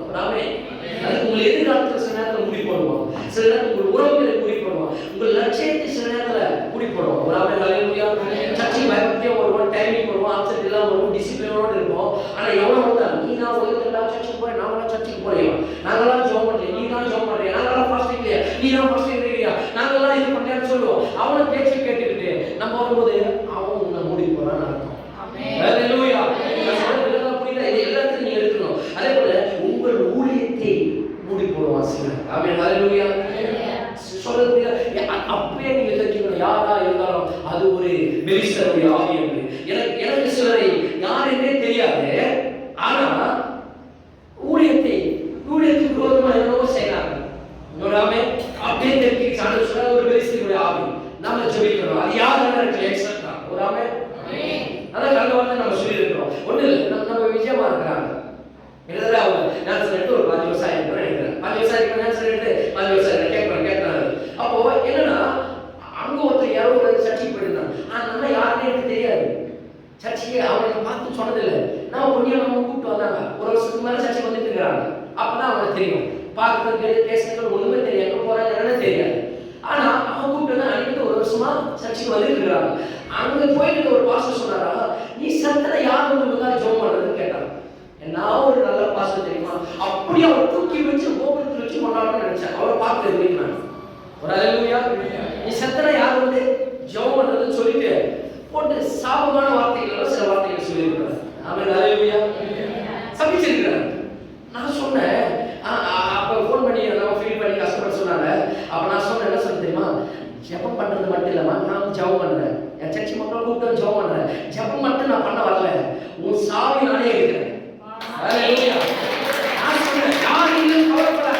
அதுக்கு உங்களை எதிர்காலத்தில் சில நேரத்தில் முடி போடுவோம், சில நேரத்தில் உங்கள் உறவுகளை முடி போடுவோம், உங்கள் லட்சியத்தை சில நேரத்தில் முடி போடுவோம். ஒரு சர்ச்சை பயப்படியா வருவோம், டைமிங் வருவோம், ஆப்சென்ட் இல்லாமல் வருவோம், டிசிப்ளினோடு இருப்போம். ஆனால் எவ்வளோ வந்தா நீ நான் உலகத்தில் சர்ச்சுக்கு போய் நாங்களாம் சர்ச்சுக்கு போறியா, நாங்களாம் ஜோம் பண்ணலையா, நீ தான் ஜோம் பண்ணுறியா, நாங்களாம் ஃபாஸ்டிங் இல்லையா, நீ தான் ஃபாஸ்டிங் இல்லையா, நாங்களாம் இது பண்ணுறேன்னு சொல்லுவோம். அவனை பேச்சு கேட்டுக்கிட்டு நம்ம வரும்போது அவன் உன்னை மூடி போறான்னு அர்த்தம். எல்லாத்தையும் நீங்க எடுக்கணும். அதே போல உங்கள் ஊழியத்தை மூடி போடுவான் சிலர். ஆமென், ஹல்லேலூயா. சொல்றது அப்பவே நீங்க தெரிஞ்சுக்கணும், யாரா இருந்தாலும் அது ஒரு பெலிஸ்தருடைய ஆவி என்று. எனக்கு சிலரை யாருன்னே தெரியாது, ஆனா ஊழியத்துக்கு விரோதமா என்னவோ செய்யறாங்க. அப்படியே தெரிஞ்சு ஒரு பெலிஸ்தருடைய ஆவி நம்ம ஜெபிக்கணும். அது யாருன்னு இருக்கு எக்ஸப்ட் தான். ஒரு ஆமென். அதான் கல்ல வந்து நம்ம சொல்லி இருக்கிறோம். ஒண்ணு இல்லை, நம்ம விஜயமா இருக்கிறாங்க. கிட்டத்தட்ட அவங்க நான் சொல்லிட்டு ஒரு 5 விவசாயம் நினைக்கிறேன். 5 விவசாயம் நான் சொல்லிட்டு 5 விவசாயம் கேட்கறாங்க. அப்போ என்னன்னா அங்க ஒருத்தர் யாரோ ஒரு சர்ச்சைக்கு போயிருந்தாங்க. நம்ம யாருன்னு எனக்கு தெரியாது. சர்ச்சைக்கு அவங்களை பார்த்து சொன்னதில்லை. நான் பொண்ணியா நம்ம கூப்பிட்டு வந்தாங்க. ஒரு வருஷத்துக்கு மேலே சர்ச்சைக்கு வந்துட்டு இருக்கிறாங்க. அப்பதான் அவங்களுக்கு தெரியும். பார்க்கறது பேசுறது ஒண்ணுமே தெரியாது, எங்க போறாங்க என்னன்னு தெரியாது. ஆனா அவங்க கூப்பிட்டு தான் அன்னைக்கு ஒரு வருஷமா சர்ச்சைக்கு வந்துட்டு இருக்கிறாங்க. அங்க போயிட்டு ஒரு பாஸ்டர் சொன்னாரா, நீ சத்தனை யார் உங்களுக்கு ஜோம் பண்றதுன்னு கேட்டாங்க. நான் ஒரு நல்ல பாஸ்டர் தெரியுமா, அப்படியே அவர் தூக்கி வச்சு கோபுரத்தில் வச்சு கொண்டாடணும்னு நினைச்சேன். அவரை பார்த்து இருக்கிறாங்க. ஒரு ஹல்லேலூயா. நீ சத்தனை யார் வந்து ஜோம் பண்றதுன்னு சொல்லிட்டு போட்டு சாபமான வார்த்தைகள் சில வார்த்தைகள் சொல்லியிருக்கிறார். ஆமென், ஹல்லேலூயா. சபிச்சிருக்கிறார். நான் சொன்னேன், அப்ப ஃபோன் பண்ணி நம்ம ஃபீல் பண்ணி கஷ்டப்பட்டு சொன்னாங்க. அப்ப நான் சொன்னேன், என்ன சொல்ல தெரியுமா, ஜெபம் பண்றது மட்டும் இல்லம்மா, நான் ஜெபம் பண்றேன். என் சர்ச்சை மக்கள் கூப்பிட்டு ஜெபம் பண்றேன். ஜெபம் மட்டும் நான் பண்ண வரல, உன் சாவி நானே எடுக்கிறேன். ஹல்லேலூயா. நான் சொன்னேன், யாரையும் கவலைப்படாத,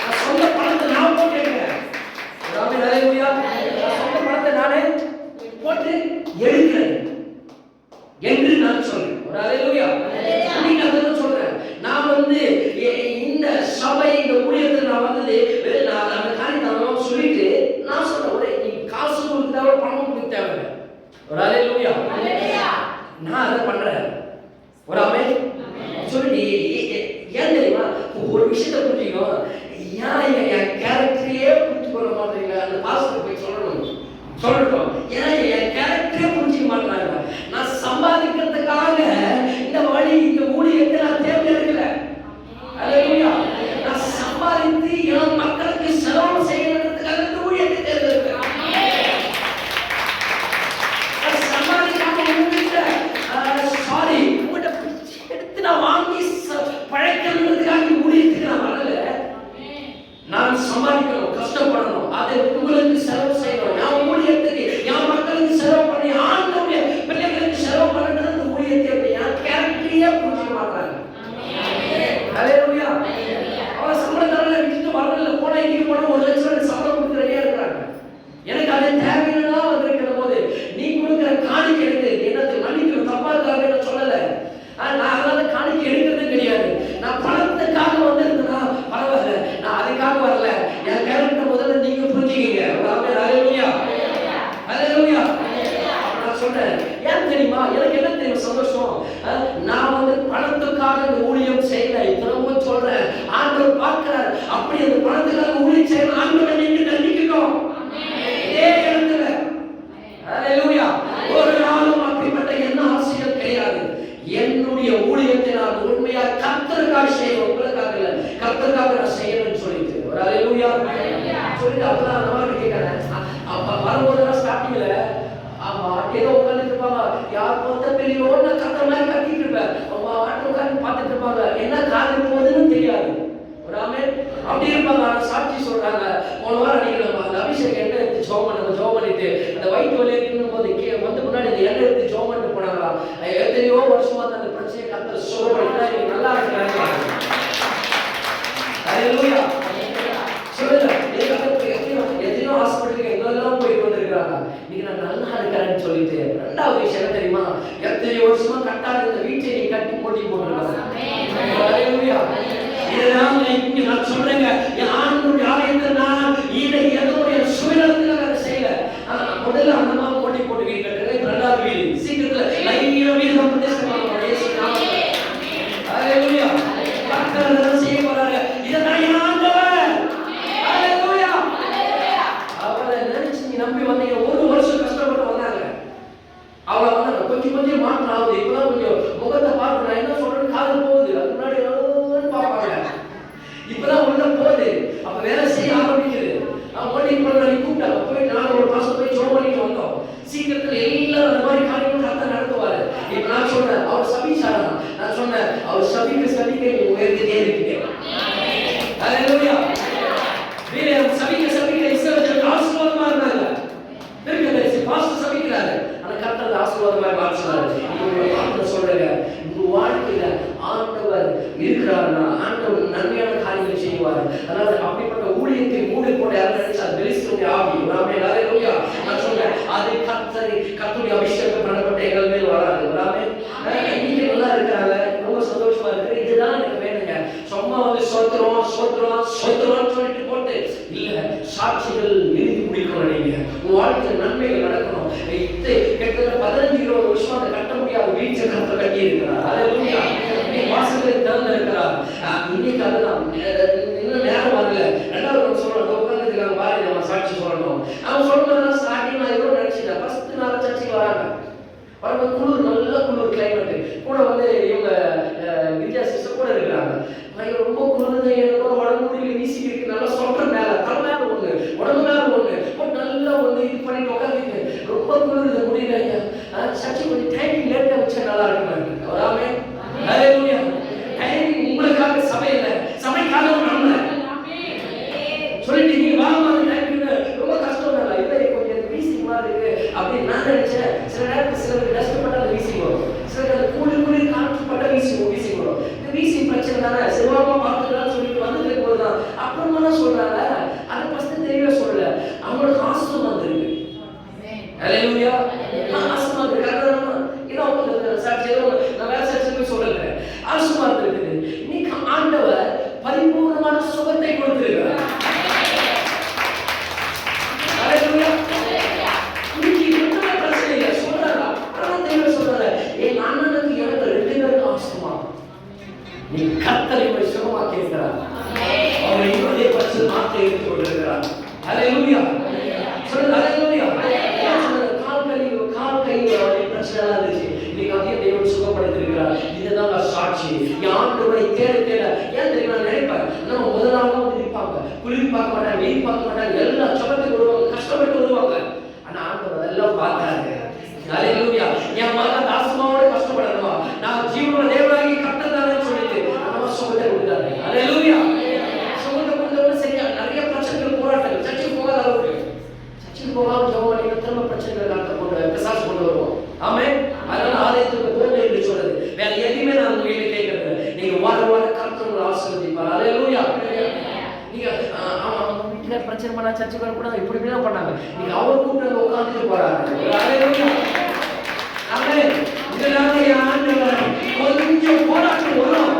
நான் சொந்த பணத்தை நான் போட்டு எடுக்கிறேன். ஆமென், ஹல்லேலூயா. நான் சொந்த பணத்தை நானே போட்டு எடுக்கிறேன் என்று நான் சொல்றேன். ஒரு ஹல்லேலூயா. நீங்க அதை சொல்றேன். நான் வந்து இந்த சபை இந்த ஊழியத்தில் நான் வந்து நான் அந்த காரியத்தை சொல்லிட்டு நான் சொல்றேன், ஒரு காசு கொடுக்க தேவை, பணம் கொடுக்க தேவை. ஒரு ஹல்லேலூயா. நான் அதை பண்றேன். ஒரு ஆமென் சொல்லி ஏன் தெரியுமா, ஒரு விஷயத்தை புரிஞ்சுக்கணும். ஏன் என் கேரக்டரையே புரிஞ்சு கொள்ள மாட்டீங்க, அந்த பாஸ்டர் போய் சொல்லட்டும். ஏன் என் கேரக்டரே புரிஞ்சுக்க மாட்டாங்க. நான் சம்பாதிக்கிறதுக்காக இந்த வழி இந்த ஊழியத்தை நான் தேர்ந்தெடுக்கல. ஹல்லேலூயா. நான் சம்பாதித்து என் மக்களுக்கு செலவு செய்யறதுக்காக இந்த ஊழியத்தை தேர்ந்தெடுக்கிறேன். எடுத்து நான் வாங்கி பழைக்கிறதுக்காக ஊழியத்துக்கு நான் வரல. நான் சம்பாதிக்கணும், கஷ்டப்படணும், அதை உங்களுக்கு செலவு செய்யணும். நான் ஊழியத்துக்கு என் மக்களுக்கு செலவு பண்ணி ஆண்டவருடைய பிள்ளைகளுக்கு செலவு பண்ணுறது ஊழியத்தை என் கேரக்டரையே புரிஞ்சுக்க மாட்டாங்க. ஹல்லேலூயா. அவன் சம்பளம் தரல, விட்டுட்டு வரல, போனா இங்கே போனா 1 லட்சம் சம்பளம் கொடுத்து ரெடியா இருக்கிறாங்க. எனக்கு அது தேவையில்லா வந்திருக்கிற போது நீ கொடுக்குற காணிக்கை எடுத்து என்னது மன்னிக்கணும், தப்பா இருக்காங்க சொல்லல. நான் அதனால காணிக்கை எடுக்கிறதே கிடையாது. நான் பணத்துக்காக வந்திருந்தேன்னா பரவாயில்ல, நான் அதுக்காக வரல. என் கேரக்டர் முதல்ல நீங்க புரிஞ்சுக்கீங்க. ஹல்லேலூயா. ஹல்லேலூயா. நான் சொல்றேன், ஏன் தெரியுமா, எனக்கு என்ன தெரியும் சந்தோஷம், நான் வந்து பணத்துக்காக இந்த ஊழியம் செய்யல. இத்தனை சொல்றேன், ஆண்டவர் பார்க்கிறார். அப்படி அந்த பணத்துக்காக ஊழியம் செய்யணும், ஆண்டவரை நீங்க தண்டிக்கணும். இதே இடத்துல ஹல்லேலூயா. ஒரு நாளும் அப்படிப்பட்ட என்ன ஆசைகள் கிடையாது. என்னுடைய ஊழியத்தை நான் உண்மையா கர்த்தருக்காக செய்யணும், உங்களுக்காக இல்ல, கர்த்தருக்காக நான் செய்யணும்னு சொல்லிட்டு ஒரு ஹல்லேலூயா சொல்லிட்டு அப்பதான் நம்ம கேட்கிறேன். வரும்போது ஸ்டார்டிங்ல ஆமா ஏதோ உட்காந்துட்டு இருப்பாங்க, யார் பொறுத்த பெரியோன்னு கத்துற மாதிரி கத்திட்டு இருப்பேன். அவங்க ஆட்டு உட்காந்து பார்த்துட்டு இருப்பாங்க, என்ன காரணம் போகுதுன்னு தெரியாது. ஒரு ஆமென். அப்படி இருப்பாங்க. ஆனா சாட்சி சொல்றாங்க, போன வாரம் அன்னைக்கு அந்த அபிஷேகம் எண்ணெய் எடுத்து ஜோம் பண்ணிட்டு அந்த வயிற்று வலி இருக்கும் போது வந்து முன்னாடி அந்த எண்ணெய் எடுத்து ஜோம் பண்ணிட்டு போனாங்களா. எத்தனையோ வருஷமா அந்த பிரச்சனையை சுகப்படுத்தினா நீங்க நல்லா இருக்கிறாங்க. ஹalleluya. சொல்லுங்க, எத்தனையோ ஹாஸ்பிட்டலுக்கு எங்கெல்லாம் போயிட்டு வந்திருக்காங்க. நீங்க நான் நல்லா இருக்கிறேன்னு சொல்லிட்டு ரெண்டாவது விஷயம் என்ன தெரியுமா? எத்தனை வருஷமா கட்டாத இந்த வீட்டை நீ கட்டி போட்டி போட்டுருக்காங்க. ஹalleluya. இதெல்லாம் இங்க நான் சொல்றேங்க, ஆண்டவருடைய ஆலயத்துல நான் இதை என்னுடைய சுயநலத்துல நான் செய்யல. முதல்ல அந்த அம்மா போட்டி போட்டு வீடு கட்டுறேன். ரெண்டாவது வீடு சீக்கிரத்துல லைனா வீடு பிரதேசம் பண்ணுவோம். இயேசு நாமத்தில். ஹalleluya. கர்த்தர் செய்ய போறாரு. இதை நான் ஆண்டவர். ஹalleluya. அவரை நினைச்சு நீ நம்பி வந்தீங்க. ஒரு வருஷம் கஷ்டப்பட்டு வந்தாங்க. அவளை வந்து கொஞ்சம் கொஞ்சம் மாற்றம் ஆகுது. இப்பதான் கொஞ்சம் முகத்தை பார்த்து நான் என்ன சொல்றேன்னு காதல் போகுது. அது முன்னாடி பார்ப்பாங்க. இப்பதான் உள்ள போகுது. அப்ப வேலை செய்ய ஆரம்பிக்குது. மார்னிங் பண்ணி கூப்பிட்டாங்க. போய் நான் ஒரு மாசம் போய் ஜோம் பண்ணிட்டு வந்தோம். சீக்கிரத்துல எல்லாரும் அந்த மாதிரி காரியங்கள் கர்த்தர் நடத்துவாரு. இப்ப நான் சொன்னேன் அவர் சபிச்சாரா? நான் சொன்னேன் அவர் சபிக்க நீ உயர்ந்துட்டே இருக்கீங்க. ஹalleluya. வேற சபிக்க இஸ்ரவேலுக்கு ஆசீர்வாதமா இருந்தாங்க. திருக்கதரிசி பாஸ்டர் சபிக்கிறாரு. ஆனா கர்த்தர் ஆசீர்வாதமா மாற்றுறாரு. நீங்க சொல்றீங்க உங்க வாழ்க்கையில ஆண்டவர் இருக்கிறார்னா ஆண்டவர் நன்மையான காரியங்களை செய்வார். அதாவது அப்படிப்பட்ட ஊழியத்தை மூடி போட யாரும் நினைச்சா வெளிச்சத்துடைய ஆவி. ஆமென். ஹalleluya. நான் சொல்றேன் அது கர்த்தருடைய அபிஷேகம் பண்ணப்பட்ட எங்கள் மேல் வராது. ஆமென். நீங்க நல்லா இருக்காங்க, ரொம்ப சந்தோஷமா இருக்கு. இதுதான் எனக்கு வேணுங்க. சும்மா வந்து சோத்திரம் சொல்லிட்டு போட்டு இல்ல, சாட்சிகள் எழுதி முடிக்கணும். நீங்க உங்க வாழ்க்கையில நன்மைகள் நடக்கணும். கிட்டத்தட்ட 15-20 வருஷம் அதை கட்ட முடியாத வீட்டை கர்த்தர் கட்டி இருக்கிறார். ஹalleluya. வாசல்களை திறந்து இருக்கிறார். இன்னைக்கு அதுதான் இன்னும் நேரம் வரல. ரெண்டாவது சொல்றோம் உட்காந்துருக்காங்க பாருங்க, நம்ம சாட்சி சொல்லணும். அவன் சொல்றதா ஸ்டார்டிங் நான் எவ்வளவு நினைச்சிட்டேன். ஃபர்ஸ்ட் நாள் சர்ச்சைக்கு வராங்க. வரப்ப குளிர், நல்ல குளிர் கிளைமேட் கூட வந்து இவங்க வித்யா சிஸ்டர் கூட இருக்கிறாங்க. ரொம்ப குளிர்ந்து எனக்கு உடம்பு முடியல வீசிக்கு இருக்கு. நல்லா சொல்ற மேல தலை மேல ஒண்ணு உடம்பு மேல ஒண்ணு நல்லா வந்து இது பண்ணிட்டு உட்காந்துருக்கு. ரொம்ப குளிர்ந்து முடியல. சர்ச்சை கொஞ்சம் டைமிங் லேட்டா வச்சா நல்லா இருக்கும். வராமே. ஹalleluya. டைமிங் உங்களுக்காக சபையில சபைக்காக நம்ம சொல்லிட்டு நீங்க வாங்க டைமிங் ரொம்ப கஷ்டம் இல்ல. இல்லை கொஞ்சம் வீசிங் மாதிரி இருக்கு அப்படின்னு நான் நினைச்சேன். சில நேரத்தில் சிலருக்கு டஸ்ட் பட்டா அந்த வீசிங் வரும். சிலருக்கு அந்த குளிர் காற்று பட்டா வீசிங் வரும். இந்த வீசிங் பிரச்சனை தானே சிவமா பார்த்துக்கலாம் சொல்லிட்டு வந்துட்டு போதுதான். அப்புறமா தான் சொல்றாங்க அதை ஃபர்ஸ்ட் தெரியவே சொல்லல. அவங்களுக்கு ஆசம் வந்துருக்கு. ஹalleluya. ஆசம் வந்துருக்கு. நான் வேற சர்ச்சைக்கு சொல்லல. ஆசமா இருக்குது. இன்னைக்கு ஆண்டவர் பரிபூர்ணமான சுகத்தை கொடுத்திருக்கிறார். ஹalleluya. இன்னைக்கு என்ன பிரச்சனை இல்ல சொல்றாரா? அப்புறம் தேவன் சொல்றாரு, என் அண்ணனுக்கு எனக்கு 2 பேருக்கு ஆசமா. நீ கர்த்தரை போய் சுகமாக்கி இருக்கிறார். அவரை இதே பரிசு மாற்றி எடுத்து கொண்டிருக்கிறார். ஹalleluya. சொல்லுங்க ஹalleluya. கால் கை பிரச்சனை இருந்துச்சு. இன்னைக்கு அதே தேவன் சுகப்படுத்திருக்கிறார். இதுதான் சாட்சி. ஆண்டவரை தேட ஏன் தெரியுமா நினைப்பாங்க. நம்ம முதலாவது வந்து நிற்பாங்க, குளிர் பார்க்க மாட்டாங்க, வெயில் பார்க்க மாட்டாங்க, எல்லாம் சுகத்துக்கு வருவாங்க, கஷ்டப்பட்டு வருவாங்க. ஆனா ஆண்டவர் எல்லாம் பார்த்தாரு. ஹalleluya. என் மகன் தாசமாவோட கஷ்டப்படணுமா, நான் ஜீவன தேவனாகி கட்டதானு சொல்லிட்டு நம்ம சுகத்தை கொடுத்தாரு. ஹalleluya. சுகத்தை கொடுத்தவங்க சரியா நிறைய பிரச்சனைகள் போராட்டங்கள் சர்ச்சைக்கு போகாத அளவுக்கு சர்ச்சைக்கு போகாம ஜெபம் பண்ணி திரும்ப பிரச்சனைகள் நடத்த கொண்டு பிசாசு கொண்டு வருவோம். ஆமென். அதனால ஆலயத்துக்கு போங்க என்று சொல்றது வேற எதுவுமே நான் உங்ககிட்ட கேட்கறது. நீங்க வார கர்த்தர் ஆசீர்வதிப்பார். ஹalleluya. நீங்க வீட்டுல பிரச்சனை பண்ணா சர்ச்சைக்கு வர கூட இப்படி இப்படி பண்ணாங்க. நீங்க அவர் கூப்பிட்டு உட்கார்ந்துட்டு போறாங்க. ஹalleluya. ஆமென். இதனால ஆண்டவர் கொஞ்சம் போராட்டம் வரும்,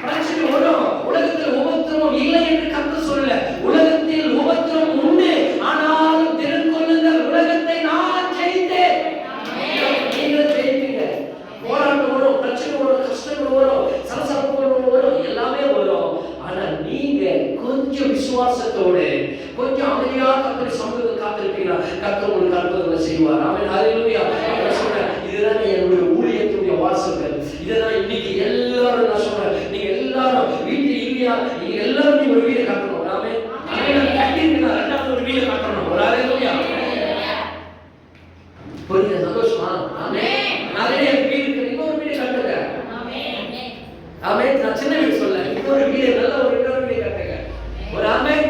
பிரச்சனை வரும். உலகத்தில் உபத்திரவம் இல்லை என்று கர்த்தர் சொல்லல. உலகத்தில் உபத்திரவம் உண்டு, ஆனாலும் திடன் கொள்ளுங்கள், உலகத்தை நான் ஜெயித்தேன். நீங்க ஜெயிப்பீங்க. போராட்டம் வரும், பிரச்சனை வரும், கஷ்டங்கள் வரும், சலசலப்புகள் வரும், எல்லாமே வரும். ஆனா நீங்க கொஞ்சம் விசுவாசத்தோடு கொஞ்சம் அமைதியா கர்த்தர் சமூகத்தில் காத்திருப்பீங்கன்னா கர்த்தர் உங்களுக்கு அற்புதங்களை செய்வார். ஆமென். ஹalleluya. நான் சொல்றேன் இதுதான் என்னுடைய ஊழியத்துடைய வாசல்கள். இதுதான் இன்னைக்கு எல்லாரும் நான் சொல்றேன். நீங்க எல்லாரும் வீட்டு இல்லையா, நீங்க எல்லாரும் ஒரு வீடு கட்டணும். ஆமென். ஆமென். கட்டிருக்கீங்க, ரெண்டாவது ஒரு வீடு கட்டணும். ஹalleluya. புரியுது? சந்தோஷமா? ஆமென். நிறைய வீடு இன்னொரு வீடு கட்டுங்க. ஆமென். ஆமென். நான் சின்ன வீடு சொல்ல, இன்னொரு வீடு நல்ல ஒரு இன்னொரு வீடு கட்டுங்க. ஒரு ஆமென்.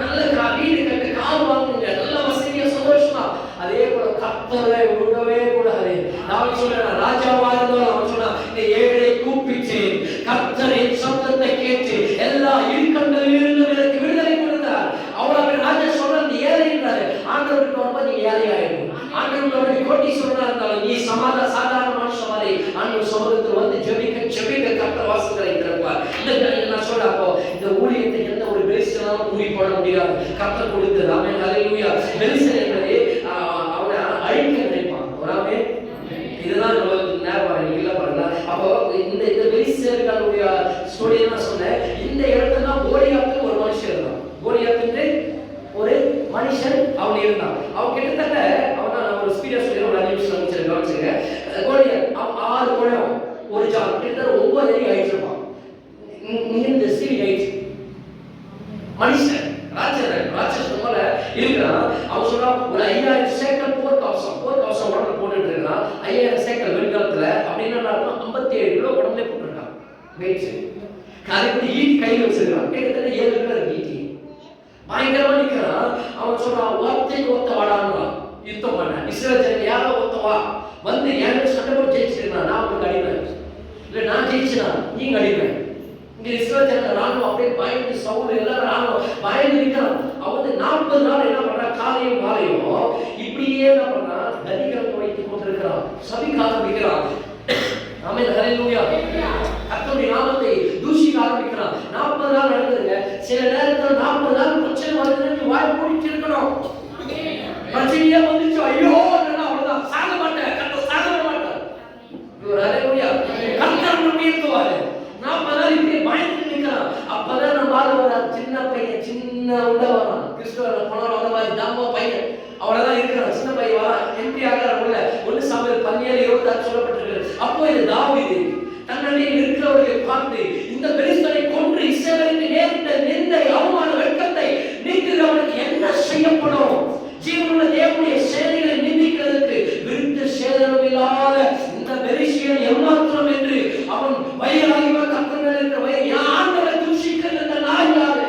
நல்ல வீடு கட்டு, கார் வாங்குங்க, நல்ல வசதியா சந்தோஷமா. அதே போல கர்த்தரை விடவே கூடாது. நான் சொல்றேன் ராஜாவா இருந்தாலும் அவன் சொன்னா இந்த ஏழை கூப்பிட்டு பணக்காரன் கோட்டீஸ்வரனா இருந்தாலும் நீ சாதாரண மனுஷன் மாதிரி ஆண்டவர் சமூகத்தில் வந்து ஜெபிக்க கர்த்தர் வாசல்களை திறப்பார். நான் சொல்றேன், அப்போ இந்த ஊழியத்தை எந்த ஒரு பெலிஸ்தனாலும் மூடி போட முடியாது. கர்த்தர் கொடுத்தது. ஆமென், ஹல்லேலூயா. பெலிஸ்தன் என்பதை அவனை அழிக்க நினைப்பான். ஆமென். இதுதான் நேரம் இல்ல பாருங்க. அப்போ இந்த பெலிஸ்தர்களுடைய ஸ்டோரி நான் சொன்னேன். இந்த இடத்துல தான் கோலியாத்து ஒரு மனுஷன் இருந்தான். கோலியாத்து ஒரு மனுஷன் அவன் இருந்தான். அவன் கிட்டத்தட்ட அவன் ஒரு ஸ்பீடா சொல்லி ஒரு 5 நிமிஷம் கவனிச்சுங்க. கோலியாத் 6 முழம் ஒரு ஜான் கிட்டத்தட்ட 9 அடி ஹைட் இருப்பான். இந்த ஸ்பீட் ஹைட் மனுஷன் ராட்சசன் போல இருக்கிறான். அவன் சொல்றான், ஒரு 5000 சேக்கல் போர்க்கவசம் உடம்புல போட்டுட்டு இருக்கான். 5000 சேக்கல் வெண்காலத்துல அப்படின்னா 57 கிலோ உடம்புல போட்டுருக்கான். வெயிட் அதுக்கு ஈட்டி கையில் வச்சிருக்கான். கிட்டத்தட்ட 7 கிலோ ஈட்டி பயங்கரமா நிக்கிறான். அவன் சொல்றான், ஒத்தைக்கு ஒத்த வாடான்றான். யுத்தம் பண்ண இஸ்ரேல் ஜனங்க யாரோ ஒத்தவா வந்து எனக்கு சண்டை போட்டு ஜெயிச்சிருக்கான். நான் உங்களுக்கு அடிப்பேன், இல்லை நான் ஜெயிச்சுனா நீங்க அடிப்பேன். இங்க இஸ்ரேல் ஜனங்க ராணுவம் அப்படியே பயந்து சவுல் எல்லாரும் ராணுவம் பயந்து நிற்கிறான். அவன் 40 நாள் என்ன பண்றான், காலையும் மாலையும் இப்படியே என்ன பண்றான், நதிகரத்தை வைத்துக் கொண்டிருக்கிறான், சபிக்க ஆரம்பிக்கிறான். ஆமென், ஹல்லேலூயா. கர்த்தருடைய நாமத்தை தூஷிக்க ஆரம்பிக்கிறான். 40 நாள் நடக்குதுங்க. சில நேரத்தில் 40 நாள் பிரச்சனை வருதுன்னு வாய் மூடிட்டு இருக்கணும். பிரச்சனையே வந்துச்சு, ஐயோ அவ்வளவுதான், சாக மாட்டேன், கர்த்தர் சாக மாட்டார். ஹல்லேலூயா. கர்த்தர் முன்னிறுத்துவாரு. 40 நாள் இப்படியே பயந்து நிற்கிறான். அப்பதான் நம்ம ஆளு வர சின்ன பையன், சின்ன உள்ள வரான். கிறிஸ்துவ போனவர் அந்த மாதிரி தாம பையன் அவ்வளவுதான் இருக்கிறான். சின்ன பையன் வரான். எம்பி ஆகிறான். உள்ள 1 சாமுவேல் 17:26 சொல்லப்பட்டிருக்கு. அப்போ இது தாவீது தன்னிடையில் இருக்கிறவர்களை பார்த்து, இந்த பெலிஸ்தனை கொன்று இஸ்ரவேலுக்கு நேரிட்ட நிந்தை, அவமான வெட்கத்தை நீக்குகிறவனுக்கு என்ன செய்யப்படும்? ஜீவனுள்ள தேவனுடைய சேனைகளை நிந்திக்கிறதுக்கு விருத்த சேதனம் இல்லாத இந்த பெலிஸ்தியன் எம்மாத்திரம் என்று அவன் வயிறாகிவ கர்த்தர் மேல் இருக்கிற வயிறு ஆண்டவரை தூஷிக்கிற இந்த நாய் யாரு?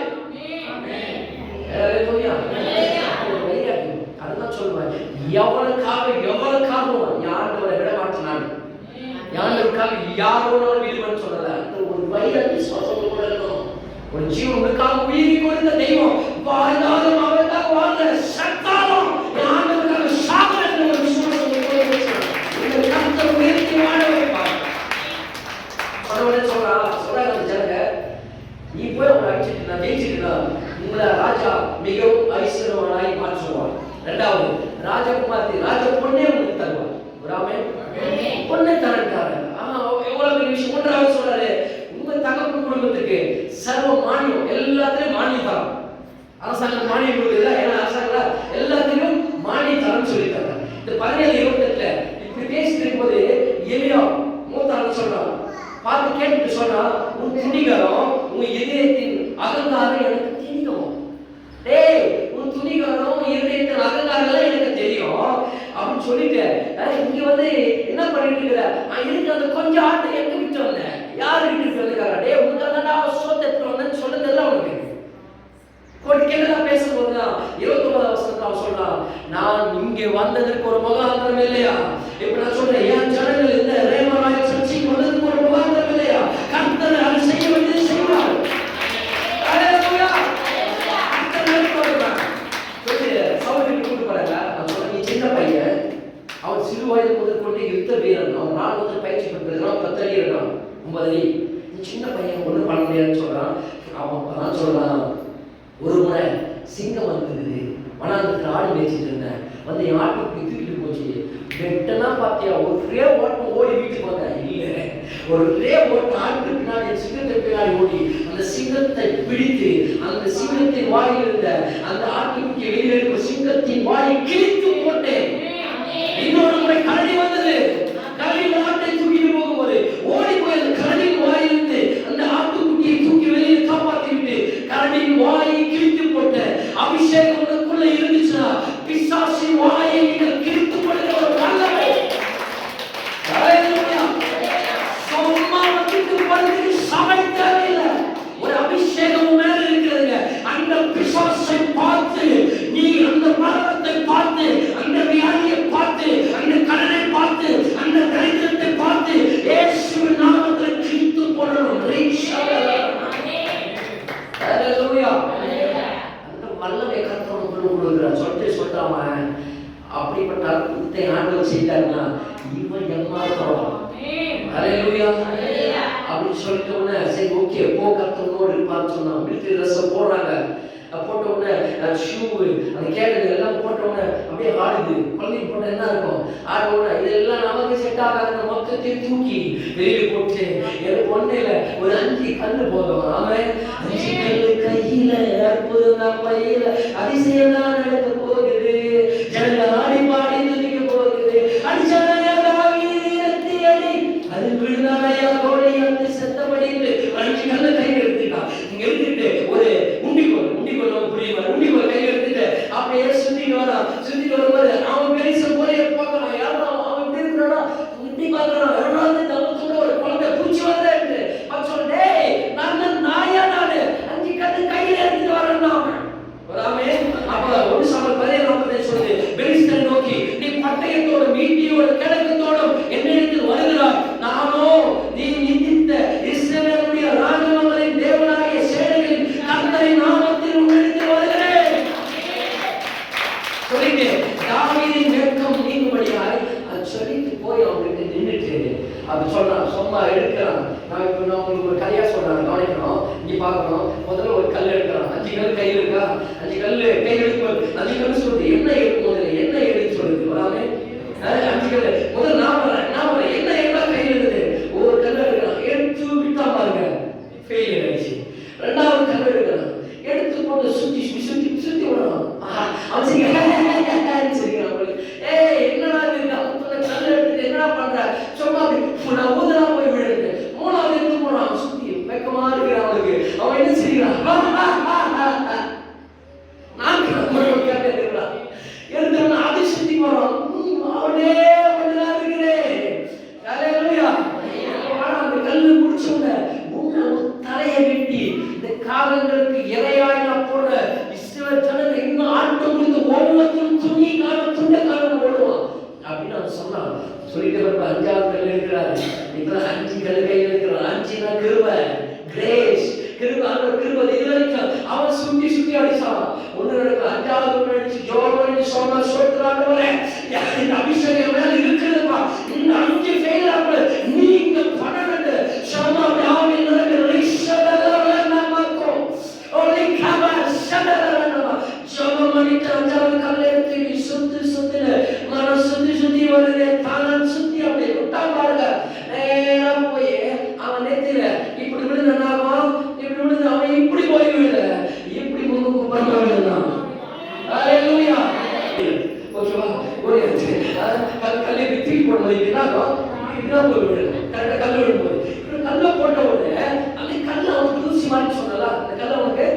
ஹல்லேலூயா. அதுதான் சொல்லுவாங்க, எவனுக்காக ஆண்டவரை விட மாட்டேன், ஆண்டவருக்காக யாரோட வீடுன்னு சொல்லல. ஒரு வைரத்தை சுவாசம் கூட இருக்கணும். ஒரு ஜீவனுக்காக உயிரி கொடுத்த தெய்வம் வாழ்ந்தாலும் அவருக்காக வாழ்ந்த சத்தாலும் ஆண்டவருக்காக சாகர ஒரு விசுவாசத்தை இந்த கர்த்தர் உயர்த்தி வாழ வைப்பார். சொல்றாங்க ஜனங்க, நீ போய் அவனை அடிச்சுட்டு நான் ஜெயிச்சுட்டு உங்களை ராஜா மிகவும் ஐஸ்வர்யவானாய் மாற்றுவார். 2வது ராஜகுமார்த்தி ராஜ பொண்ணே உங்களுக்கு தருவார். பொண்ணை தரட்டாரு. எவ்வளவு பெரிய விஷயம். 3வது சொல்றாரு, உங்க தகப்பு குடும்பத்துக்கு சர்வ மானியம், எல்லாத்திலும் மானியம் தரம். அரசாங்கம் மானியம் கொடுக்குதா? ஏன்னா அரசாங்கம் எல்லாத்திலும் மானியம் தரம் சொல்லிட்டாங்க. இந்த 17:28 இப்படி பேசிட்டு இருக்கும்போது எலியா மூத்தாள் சொல்றான், பார்த்து கேட்டுட்டு சொல்றான், உன் துணிகரம் உன் இதயத்தின் அகங்காரம் எனக்கு தெரியும். டேய், உன் துணிகரம் உன் இதயத்தின் அகங்காரம் எனக்கு தெரியும் அப்படின்னு சொல்லிட்டு இங்க வந்து என்ன பண்ணிட்டு இருக்கிற? இருக்கு அந்த கொஞ்சம் ஆட்டை எங்க விட்டு வந்தேன், யாரு விட்டு வந்துருக்காங்க? டே உனக்கு சோத்தை எடுத்து வந்தேன்னு சொன்னதெல்லாம் அவனுக்கு கேட்டதான் பேசும்போதுதான் 29வது வசனத்துல அவன் சொல்றான், நான் இங்கே வந்ததற்கு ஒரு முகாந்திரம் இல்லையா? இப்ப நான் சொல்றேன், என் ஜனங்கள் இந்த ரேமராய சர்ச்சைக்கு வந்ததற்கு ஒரு முகாந்திரம் இல்லையா? கர்த்தர் அதை செய்ய வேண்டியது செய்வார். ஹல்லேலூயா. சவுலுக்கு கூட்டு போறாங்க. நீ சின்ன பையன், அவன் சிறு வயது முதல் கொண்டு யுத்த வீரன், அவன் ராணுவத்தில் பயிற்சி பெற்றிருக்கான், 10 அடி இருக்கான், 9 அடி. நீ சின்ன பையன் ஒன்றும் பண்ண முடியாதுன்னு சொல்றான். அவன் அப்பதான் சொல்றான், ஒரு முறை சிங்கம் வந்தது, வனாந்தரத்தில் ஆடு மேய்ச்சிட்டு இருந்தேன், வந்து என் ஆட்டுக்கு தூக்கிட்டு போச்சு. வெட்டனா பாத்தியா, ஒரு ரே ஓட்டம் ஓடி வீட்டுக்கு வந்தேன். இல்லை, ஒரு ரே ஓட்டம் ஆட்டு பின்னாடி சிங்கத்தை பின்னாடி ஓடி அந்த சிங்கத்தை பிடித்து அந்த சிங்கத்தின் வாயில் இருந்த அந்த ஆட்டுக்குட்டி வெளியில் இருக்கிற சிங்கத்தின் வாயை கிழித்து போட்டேன். இன்னொரு முறை கரடி வந்தது, கரடி ஆட்டை தூக்கிட்டு போகும்போது ஓடி போய் அந்த கரடியின் வாயிலிருந்து அந்த ஆட்டுக்குட்டியை தூக்கி வெளியே காப்பாற்றி விட்டு கரடியின் வாயை கிழித்து போட்ட அபிஷேகம் உனக்குள்ள இருந்துச்சுன்னா பிசாசின் வாயை நீங்கள் கிழித்து போடுகிற ஒரு வல்லமை. சும்மா வந்துட்டு படுத்து சமை தேவையில்லை, ஒரு அபிஷேகம் மேல இருக்கிறதுங்க. அந்த பிசாசை பார்த்து நீ அந்த மரணத்தை பார்த்து அற்புதத்தை ஆண்டவர் செய்தார்னா இவன் எம்மாத்திரம். ஹல்லேலூயா அப்படின்னு சொல்லிட்ட உடனே சரி ஓகே போ கர்த்தரோடு இருப்பான்னு சொன்னான். மிலிட்டரி ட்ரெஸ் போடுறாங்க. போட்ட உடனே ஷூ அந்த கேட்டது எல்லாம் போட்ட உடனே அப்படியே ஆடுது. குழந்தைக்கு போட்ட என்ன இருக்கும் ஆட உடனே இதெல்லாம் நமக்கு செட் ஆகாத மொத்தத்தையும் தூக்கி வெளியே போட்டு எனக்கு ஒண்ணு இல்லை ஒரு 5 கல்லு போதும். அவன் 5 கல்லு கையில அற்புதம் தான் பையில அதிசயம் தான் நடக்க போகுது. ஜனங்க ஆடி பாடி துதிக்க போகுது. அடிச்சாலையா அது விழுந்தாலையா கோழி வந்து செத்தபடி 5 கல்லு கையில் எடுத்துட்டான். இங்க எடுத்துட்டு ஒரு உண்டிக்கோல் புரியுமா உண்டிக்கோல் கையில் எடுத்துட்டு அப்படியே சுத்திட்டு வரான். சுத்திட்டு வரும்போது அவன் பெருச போய் பார்க்கறான். யாரும் அவன் எப்படி இருக்கிறானா இப்படி பார்க்கறான். யாராவது தவத்தோட ஒரு குழந்தை பூச்சி வருது அப்ப சொல்ல நான் நாயா நானு 5 கல்லு கையில் எடுத்துட்டு வரேன் அவன் வராமே. அப்ப ஒரு சமல் 17 சொல்லுது பெலிஸ்தரை நோக்கி நீ பட்டயத்தோட மீட்டியோட கிழக்கத்தோட என்னிடத்தில் வருகிறாய். நானோ நீ நிந்தித்த இஸ்ரவேலுடைய ராஜாவின் தேவனாகிய சேனைகளின் கர்த்தரின் நாமத்தில் உன்னிடத்தில் வருகிறேன் சொல்லிட்டு தாவீதின் வெட்கம் நீங்கும்படியாய் அது சொல்லிட்டு போய் அவங்களுக்கு நின்றுட்டு அது சொன்னான். சும்மா எடுக்கிறான். நான் இப்போ நான் உங்களுக்கு ஒரு கதையா சொல்றேன் கவனிக்கணும். இங்க பார்க்கணும். முதல்ல ஒரு கல் எடுக்கிறான். 5 கல் கையில் இருக்கா 5 கல் கையில் எடுக்கும் 5 கல் சொல்லுது என்ன எடுக்கும் முதல்ல என்ன எடுத்து சொல்லுது வராமே 5 கல் முதல்ல நான் வரேன் என்ன எல்லாம் கையில் இருக்குது. ஒவ்வொரு கல் எடுக்கிறான். எடுத்து விட்டா பாருங்க ஃபெயிலியர் ஆயிடுச்சு. 2வது கல் எடுக்கிறான். எடுத்து போட்டு சுத்தி விடணும். அவன் சரிக்கிறான். என்னடா இது அவன் கல் எடுத்து என்னடா பண்ற சும்மா நான் ஊதலா போய் விழுது. 3வது எடுத்து போறான். சுத்தி வெக்கமா இருக்கிறான் அவனுக்கு. அவன் என்ன செய்யறான் எடுத்து அதை சுத்தி போறான். அவனே கொஞ்சம் இருக்கிறேன் அந்த கல்லு முடிச்ச உடனே தலையை வெட்டி இந்த காகங்களுக்கு இரையாய் நான் போடுற இஸ்ரவேல் ஜனங்க இன்னும் ஆட்டம் கொடுத்து ஒவ்வொருத்தரும் துணி காலம் துண்ட காலம் ஓடுவான் அப்படின்னு அவன் சொன்னான். சொல்லிட்டு 5வது கல் இருக்கிறாரு. இப்பதான் 5 கல் கையில் இருக்கிறான். 5 கிருபை கிரேஸ் கிருபை இது வரைக்கும் அவன் சுத்தி அடிச்சான். ஒண்ணு நடக்க 5வது அடிச்சு ஜோர்னு சொன்ன சொல்றாங்க இந்த அபிஷேகம் மேல இருக்குதுப்பா. இந்த 5 ஃபெயில் ஆகல நீங்க 12 சமாதானம் நடக்கிற நமக்கு ஒலி கபா சதரனமா ஜோமனிட்ட 5வது கல் எடுத்து சுத்துல மன சுத்தி வருது. தானம் சுத்தி அப்படியே விட்டா பாருங்க நேரா போய் அவன் நெத்தில இப்படி விழுந்தானாமா இப்படி விழுந்து அவன் இப்படி போய் விழல இப்படி முன்னுக்கு பண்ண விழுந்தான். ஹல்லேலூயா ஓகேவா ஒரு கல்லை தூக்கி போடும்போது இப்படிதான் போய் விழல கரெக்டா கல் விழும்போது கல்லை போட்ட உடனே அந்த கல்லை அவனுக்கு தூசி மாதிரி சொன்னல அந்த கல்லை அவனுக்கு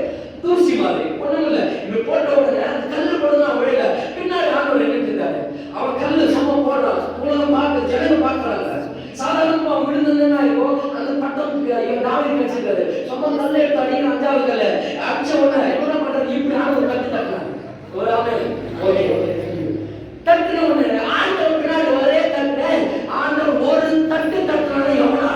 தூசி மாதிரி ஒண்ணும் இல்லை. இப்படி போட்ட உடனே அந்த கல்லு போடுதான் விழல. பின்னாடி ஆண்டவர் என்ன இருந்தாரு அவன் கல்லு சம போடுறான். உலகம் பார்க்க ஜனங்க பார்க்கறாங்க. சாதாரணமா விழுந்ததுன்னா இருக்கும் அந்த பட்டம் தாவீது கட்சிக்காரு சும்மா கல்லை எடுத்து அடிக்கிற 5வது கல்ல அடிச்ச உடனே என்ன பண்றது இப்படி ஆண்டவர் கட்டு தட்டுறாங்க. ஒரு தட்டுன உடனே ஆண்டவர் பின்னாடி ஒரே தட்டு ஆண்டவர் ஒரு தட்டு தட்டுறானே எவ்வளவு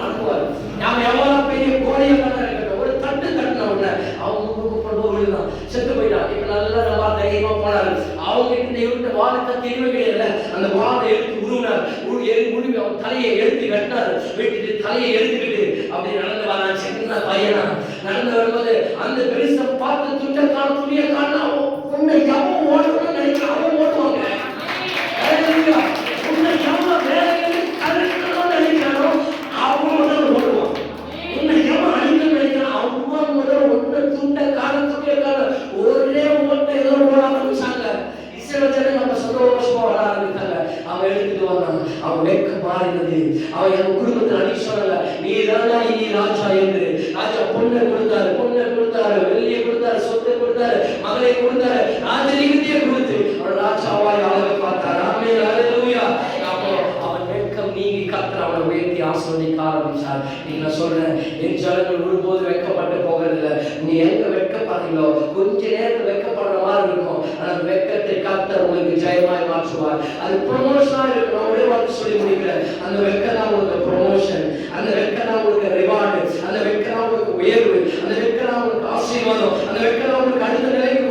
அனுப்புவார். நாம எவ்வளவு பெரிய கோழையா இருக்கட்டும் ஒரு தட்டு தட்டுன உடனே அவன் முன்னுக்கு விழுந்தான் செத்து போயிட்டான். இப்ப நல்லா நம்ம தைரியமா போனாரு. அவங்க கிட்ட வாழத்தை தெரியவே கிடையாது. அந்த வாழை எடுத்து உருவினார். உருவி அவன் தலையை எடுத்து வெட்டினார். வெட்டிட்டு தலையை எடுத்துக்கிட்டு அப்படி நடந்து வரான். சின்ன பையனா நடந்து வரும்போது அந்த பெருசை பார்த்து துண்ட காண துணிய காண உன்னை எவன் ஓடணும்னு நினைக்கிறான் அவன் ஓடுவாங்க. உன்னை எவன் வேலைகளை கருக்கணும்னு நினைக்கிறானோ அவன் முதல் ஓடுவான். உன்னை எவன் அழிக்கணும்னு நினைக்கிறான் அவன் முதல் ஒன்ன துண்ட காண துணிய காண ஒரே ஓட்ட ஏதோ ஓட ஆரம்பிச்சாங்க. இஸ்ரவேல் ஜனங்க நம்ம சந்தோஷமா வர ஆரம்பித்தாங்க. அவன் எடுத்துட்டு வந்தான். அவன் வெட்க மாறினது. அவன் என் குடும்பத்தில் அடி சொல்லல நீ ராஜா இனி ராஜா என்று. ராஜா பொண்ணை கொடுத்தாரு வெள்ளியை கொடுத்தாரு சொத்தை கொடுத்தாரு மகளை கொடுத்தாரு ராஜரீகத்தையே கொடுத்து அவன் ராஜாவாய் அழக பார்த்தார். ஆமென் ஹல்லேலூயா. அப்போ அவன் வெட்கம் நீங்கி கர்த்தர் அவனை உயர்த்தி ஆசீர்வதிக்க ஆரம்பிச்சார். நீங்க சொல்றேன் என் ஜனங்கள் ஒருபோது வெட்கப்பட்டு போகிறதில்லை. நீ எங்க வெட்கப்படுறீங்களோ கொஞ்ச நேரத்தில் வெட்கப்படுற மாதிரி இருக்கும். ஆனால் வெட்கத்தை கர்த்தர் உங்களுக்கு ஜெயமாய் மாற்றுவார். அது ப்ரமோஷனா இருக்கும். நான் ஒரே வார்த்தை சொல்லி முடிக்கிறேன். அந்த வெட்கம் தான் உங்களுக்கு ப்ரமோஷன். அந்த வெட்கம் தான் உங்களுக்கு ரிவார்டு. அந்த வெட்கம் தான் உங்களுக்கு உயர்வு. அந்த வெட்கம் தான் உங்களுக்கு ஆசீர்வாதம். அந்த வெட்கம் தான் உங்களுக்கு அடுத்த நிலைக்கு